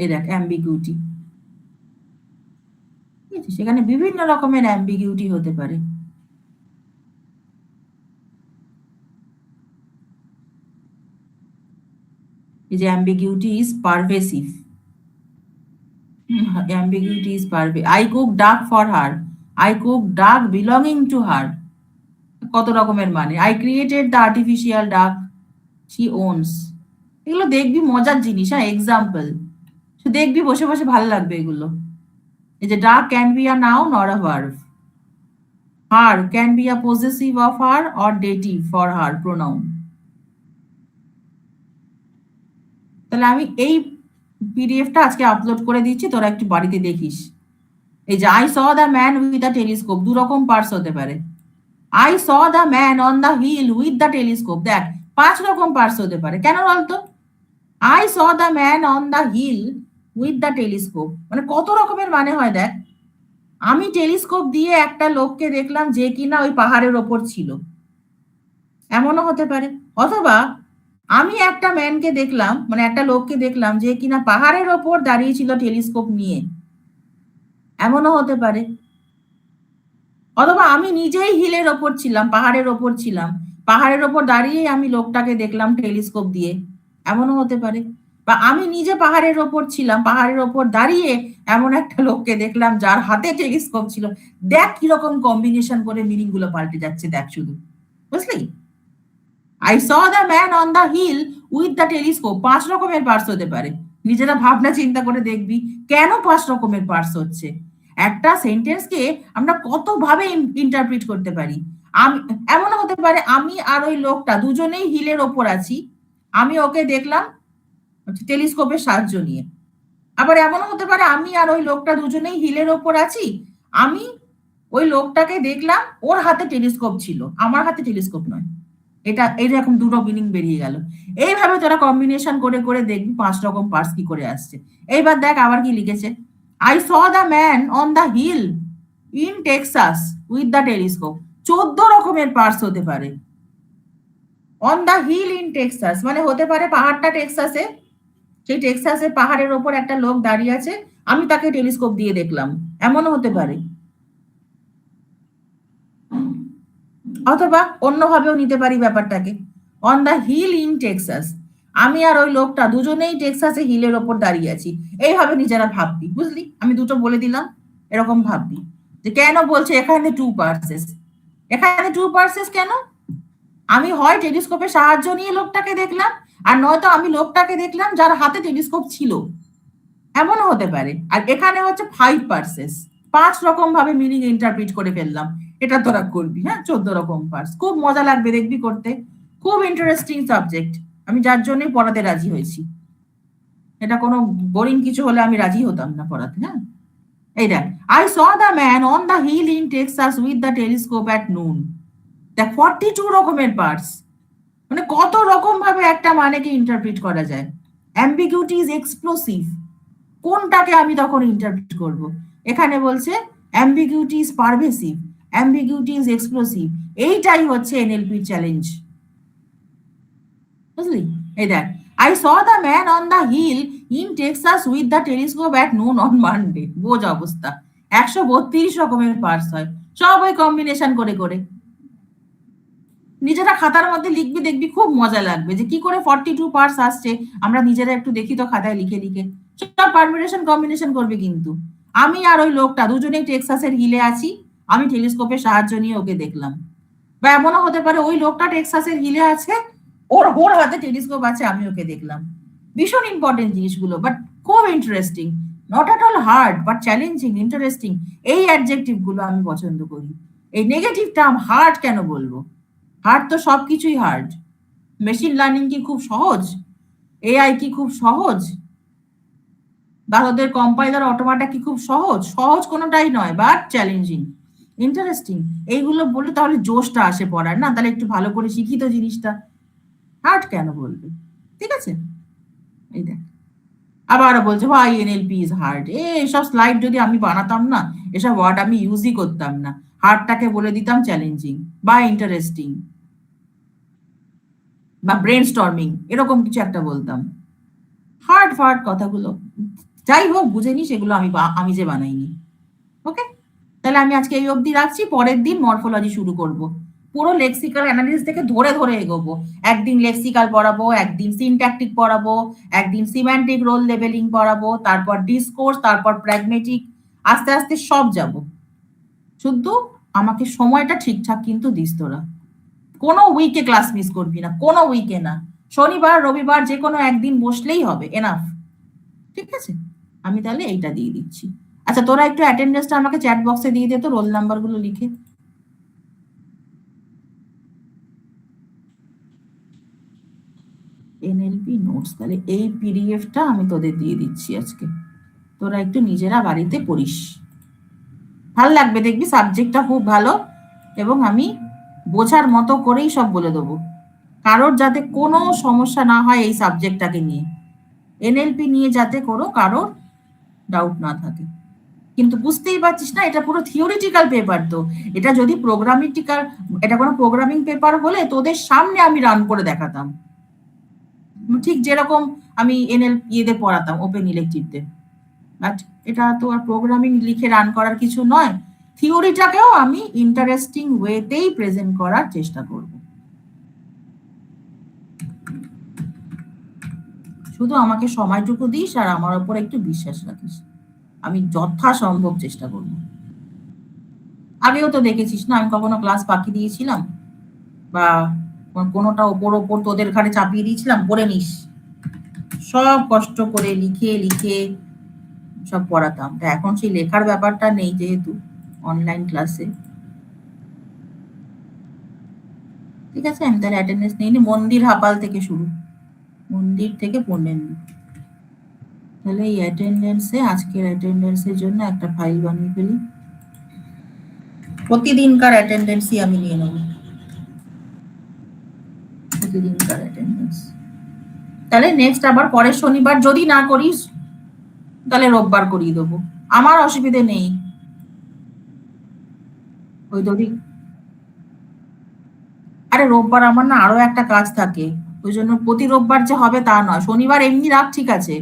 এই দেখ অ্যাম্বিগুইটি, সেখানে বিভিন্ন রকমের অ্যাম্বিগুইটি হতে পারে। এই যে ambiguity is পারভেসিভ, ambiguity is pervasive. I cook duck for her, I cook duck belonging to her, কত রকমের মানে। I created the artificial duck she owns। এগুলো দেখবি মজার জিনিস, হ্যাঁ এক্সাম্পল দেখবি, বসে বসে ভালো লাগবে এগুলো। এই যে ডাক can be a noun or a verb, her can be a possessive of her or dative for her pronoun. তাহলে আমি এই পিডিএফটা আজকে আপলোড করে দিচ্ছি, তোরা একটু বাড়িতে দেখিস। এই যে I saw the man with the telescope, দু রকম পার্টস হতে পারে। I saw the man on the hill with the telescope, দেখ 5 রকম পার্টস হতে পারে। কেন বলতো? I saw the man on the hill with the telescope মানে কত রকমের মানে হয় দেখ। আমি টেলিস্কোপ দিয়ে একটা লোককে দেখলাম যে কিনা ওই পাহাড়ের ওপর ছিল, এমনও হতে পারে। অথবা আমি একটা ম্যানকে দেখলাম, মানে একটা লোককে দেখলাম যে কিনা পাহাড়ের ওপর দাঁড়িয়ে ছিল টেলিস্কোপ নিয়ে, এমনও হতে পারে। অথবা আমি নিজেই হিলের ওপর ছিলাম, পাহাড়ের ওপর ছিলাম, পাহাড়ের ওপর দাঁড়িয়ে আমি লোকটাকে দেখলাম টেলিস্কোপ দিয়ে, এমনও হতে পারে। বা আমি নিজে পাহাড়ের ওপর ছিলাম, পাহাড়ের ওপর দাঁড়িয়ে এমন একটা লোককে দেখলাম যার হাতে টেলিস্কোপ ছিল। দেখ কিরকম কম্বিনেশন করে মিনিং গুলো পাল্টে যাচ্ছে, দেখ শুধু, বুঝলি? I saw the man on the hill with the telescope 5 রকমের পার্টস হতে পারে। নিজেরা ভাবনা চিন্তা করে দেখবি কেন 5 রকমের পার্টস হচ্ছে। একটা সেন্টেন্সকে আমরা কত ভাবে ইন্টারপ্রিট করতে পারি। আমি, এমন হতে পারে আমি আর ওই লোকটা দুজনেই হিলের ওপর আছি, আমি ওকে দেখলাম টেলিস্কোপের সাহায্য নিয়ে। আবার এমনও হতে পারে আমি আর ওই লোকটা দুজনেই হিলের ওপর আছি, আমি ওই লোকটাকে দেখলাম ওর হাতে টেলিস্কোপ ছিল, আমার হাতে টেলিস্কোপ নয়। এটা এইরকম দুটো মিনিং বেরিয়ে গেল। এইভাবে তোরা কম্বিনেশন করে করে দেখবি 5 রকম পার্টস কি করে আসছে। এইবার দেখ আবার কি লিখেছে, I saw the man on the hill in Texas with the telescope, 14 রকমের পার্টস হতে পারে। On the hill in Texas মানে হতে পারে পাহাড়টা টেক্সাসে, সেই টেক্সাসের পাহাড়ের ওপর একটা লোক দাঁড়িয়ে আছে, আমি তাকে টেলিস্কোপ দিয়ে দেখলাম, এমনও হতে পারে। অথবা অন্যভাবেও নিতে পারি ব্যাপারটাকে, on the hill in Texas, আমি আর ওই লোকটা দুজনেই টেক্সাসে হিলের ওপর দাঁড়িয়ে আছি। এইভাবে নিজেরা ভাববি, বুঝলি? আমি দুটো বলে দিলাম, এরকম ভাববি যে কেন বলছে এখানে 2 পার্সেস। এখানে 2 পার্সেস কেন? আমি হয় টেলিস্কোপের সাহায্য নিয়ে লোকটাকে দেখলাম, আর নয়তো আমি লোকটাকে দেখলাম যার হাতে টেলিস্কোপ ছিল, এমনও হতে পারে। আর এখানে হচ্ছে 5 পার্সেস, 5 রকম ভাবে মিনিং ইন্টারপ্রিট করে ফেললাম। এটা তোরা করবি, হ্যাঁ 14 রকম পার্টস, খুব মজা লাগবে দেখবি করতে, খুব ইন্টারেস্টিং সাবজেক্ট। আমি যার জন্যই পড়াতে রাজি হয়েছি, এটা কোনো বোরিং কিছু হলে আমি রাজি হতাম না পড়াতে। হ্যাঁ এই দেখ, I saw the man on the hill in Texas with the telescope at noon, দেখ 42 রকমের পার্টস, মানে কত রকম ভাবে একটা মানেকে ইন্টারপ্রিট করা যায়। অ্যাম্বিগুইটি ইজ এক্সপ্লোসিভ, কোনটাকে আমি তখন ইন্টারপ্রিট করব? এখানে বলছে ambiguity is pervasive, ambiguity is explosive. এইটাই হচ্ছে এনএলপির চ্যালেঞ্জ, বুঝলি? এই দেখ, I saw the man on the hill in Texas with the telescope at noon on Monday, বোঝ অবস্থা। 132 রকমের পার্টস হয়, সব ওই কম্বিনেশন করে করে। নিজেরা খাতার মধ্যে লিখবি, দেখবি খুব মজা লাগবে যে কি করে 42 পার্টস আসছে। আমরা নিজেরা একটু দেখি তো খাতায় লিখে লিখে, সব পারমিউটেশন কম্বিনেশন করবে। কিন্তু আমি আর ওই লোকটা দুজনেই টেক্সাসের হিলে আছি, আমি টেলিস্কোপের সাহায্য নিয়ে ওকে দেখলাম। বা এমনও হতে পারে ওই লোকটা টেক্সাসের হিলে আছে, ওর ওর হাতে টেলিস্কোপ আছে, আমি ওকে দেখলাম। ভীষণ ইম্পর্টেন্ট জিনিসগুলো, বাট খুব interesting, not at all hard but challenging, interesting. এই অ্যাডজেক্টিভ গুলো আমি পছন্দ করি। এই নেগেটিভ টার্ম হার্ড কেন বলবো? হার্ড তো সবকিছুই হার্ড। মেশিন লার্নিং কি খুব সহজ? এআই কি খুব সহজ? বা ওদের কম্পাইলার অটোমাটা কি খুব সহজ? সহজ কোনোটাই নয়, বাট চ্যালেঞ্জিং, ইন্টারেস্টিং। এইগুলো বললে তাহলে জোশটা আসে পড়ার, না? তাহলে একটু ভালো করে শিখি তো জিনিসটা, হার্ড কেন বলবে? ঠিক আছে, এই দেখ আবার বলছে ভাই এনএলপি ইজ হার্ড। এসব স্লাইড যদি আমি বানাতাম না, এসব ওয়ার্ড আমি ইউজই করতাম না, হার্ডটাকে বলে দিতাম চ্যালেঞ্জিং বা ইন্টারেস্টিং বা ব্রেন স্টর্মিং, এরকম কিছু একটা বলতাম। হার্ড ফার্ড কথাগুলো যাই হোক বুঝে নি, সেগুলো আমি যে বানাইনি। ওকে, তাহলে আমি আজকে এই অবধি রাখছি, পরের দিন মরফোলজি শুরু করব। পুরো লেক্সিক্যাল অ্যানালিসিস থেকে ধরে ধরে এগোবো। একদিন লেক্সিক্যাল পড়াবো, একদিন সিনট্যাকটিক পড়াবো, একদিন সিম্যান্টিক রোল লেভেলিং পড়াবো, তারপর ডিসকোর্স, তারপর প্র্যাগমেটিক, আস্তে আস্তে সব যাব। শুধু আমাকে সময়টা ঠিকঠাক কিন্তু দিস তোরা। কোনো উইকে ক্লাস মিস করবি না, কোনো উইকে না। শনিবার রবিবার যে কোনো একদিন বসলেই হবে, এনাফ। ঠিক আছে, আমি তাহলে এইটা দিয়ে দিচ্ছি। আচ্ছা, তোরা একটু অ্যাটেন্ডেন্সটা আমাকে চ্যাট বক্সে দিয়ে দে তো, রোল নাম্বার গুলো লিখে। এনএলপি নোটস, তাহলে এই পিডিএফটা আমি তোদের দিয়ে দিচ্ছি আজকে, তোরা একটু নিজেরা বাড়িতে পড়িস। ভাল লাগবে, দেখবি সাবজেক্টটা খুব ভালো, এবং আমি বোঝার মতো করেই সব বলে দেবো। কারোর যাতে কোনো সমস্যা না হয় এই সাবজেক্টটাকে নিয়ে, এনএলপি নিয়ে যাতে কোনো কারোর ডাউট না থাকে। কিন্তু বুঝতেই পারছিস না, এটা পুরো থিওরিটিক্যাল পেপার। তো এটা যদি প্রোগ্রামিটিক্যাল, এটা কোনো প্রোগ্রামিং পেপার হলে তোদের সামনে আমি রান করে দেখাতাম, ঠিক যেরকম আমি ইয়েদের পড়াতাম, ওপেন ইলেকটিভদের। বাট এটা তো আর প্রোগ্রামিং লিখে রান করার কিছু নয়। থিওরিটাকেও আমি ইন্টারেস্টিং ওয়েতেই প্রেজেন্ট করার চেষ্টা করব। শুধু আমাকে সময়টুকু দিস আর আমার উপর একটু বিশ্বাস রাখিস, আমি যথাসম্ভব চেষ্টা করব। আগেও তো দেখেছিস না, আমি কখনো ক্লাস ফাঁকি দিয়েছিলাম বা কোনোটা ওপর ওপর তোদের ঘাড়ে চাপিয়ে দিয়েছিলাম? করে নিস, সব কষ্ট করে লিখে লিখে সব পড়াতাম। তা এখন সেই লেখার ব্যাপারটা নেই, যেহেতু অনলাইন ক্লাসে। ঠিক আছে, আমি তাহলে অ্যাটেন্ডেন্স নিয়ে নি। মন্দির হাপাল থেকে শুরু, মন্দির থেকে পড়লেন। তাহলে এই অ্যাটেন্ডেন্সে, আজকের অ্যাটেন্ডেন্সের জন্য একটা ফাইল বানিয়ে ফেলি। প্রতিদিনকার অ্যাটেন্ডেন্সই আমি নিয়ে নেব, প্রতিদিনকার অ্যাটেন্ডেন্স। তাহলে নেক্সট আবার পরের শনিবার যদি না করিস, তাহলে রোববার করিয়ে দেবো, আমার অসুবিধে নেই। ওই যদি, আরে রোববার আমার না আরো একটা কাজ থাকে, ওই জন্য প্রতি রোববার যে হবে তা নয়। শনিবার এমনি রাখ, ঠিক আছে,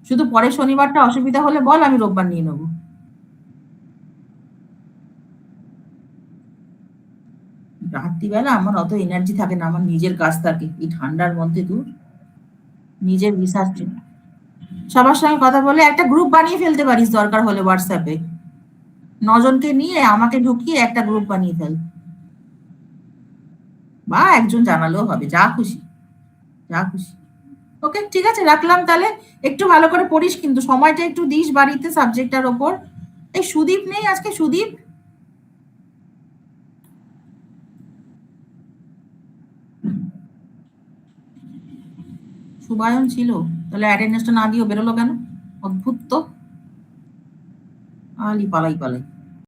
শুধু পরের শনিবারটা অসুবিধা হলে বল, আমি রোববার নিয়ে নেবো। রাত্রিবেলা আমার অত এনার্জি থাকে না, আমার নিজের কাজ থাকে এই ঠান্ডার মধ্যে। দূর, নিজের রিসার্চ, সবার সঙ্গে কথা বলে একটা গ্রুপ বানিয়ে ফেলতে পারিস দরকার হলে হোয়াটসঅ্যাপে, 9জনকে নিয়ে আমাকে ঢুকিয়ে একটা গ্রুপ বানিয়ে ফেল, বা একজন জানালেও হবে, যা খুশি, যা খুশি। ওকে, ঠিক আছে, রাখলাম তাহলে। একটু ভালো করে পড়িস কিন্তু, সময়টা একটু দিস বাড়িতে সাবজেক্টটার ওপর। এই সুদীপ নেই আজকে, সুদীপ? সুবায়ন ছিল, তাহলে অ্যাটেন্ডেন্সটা না দিয়েও বেরোলো কেন? অদ্ভুত তো, আলি পালাই পালাই।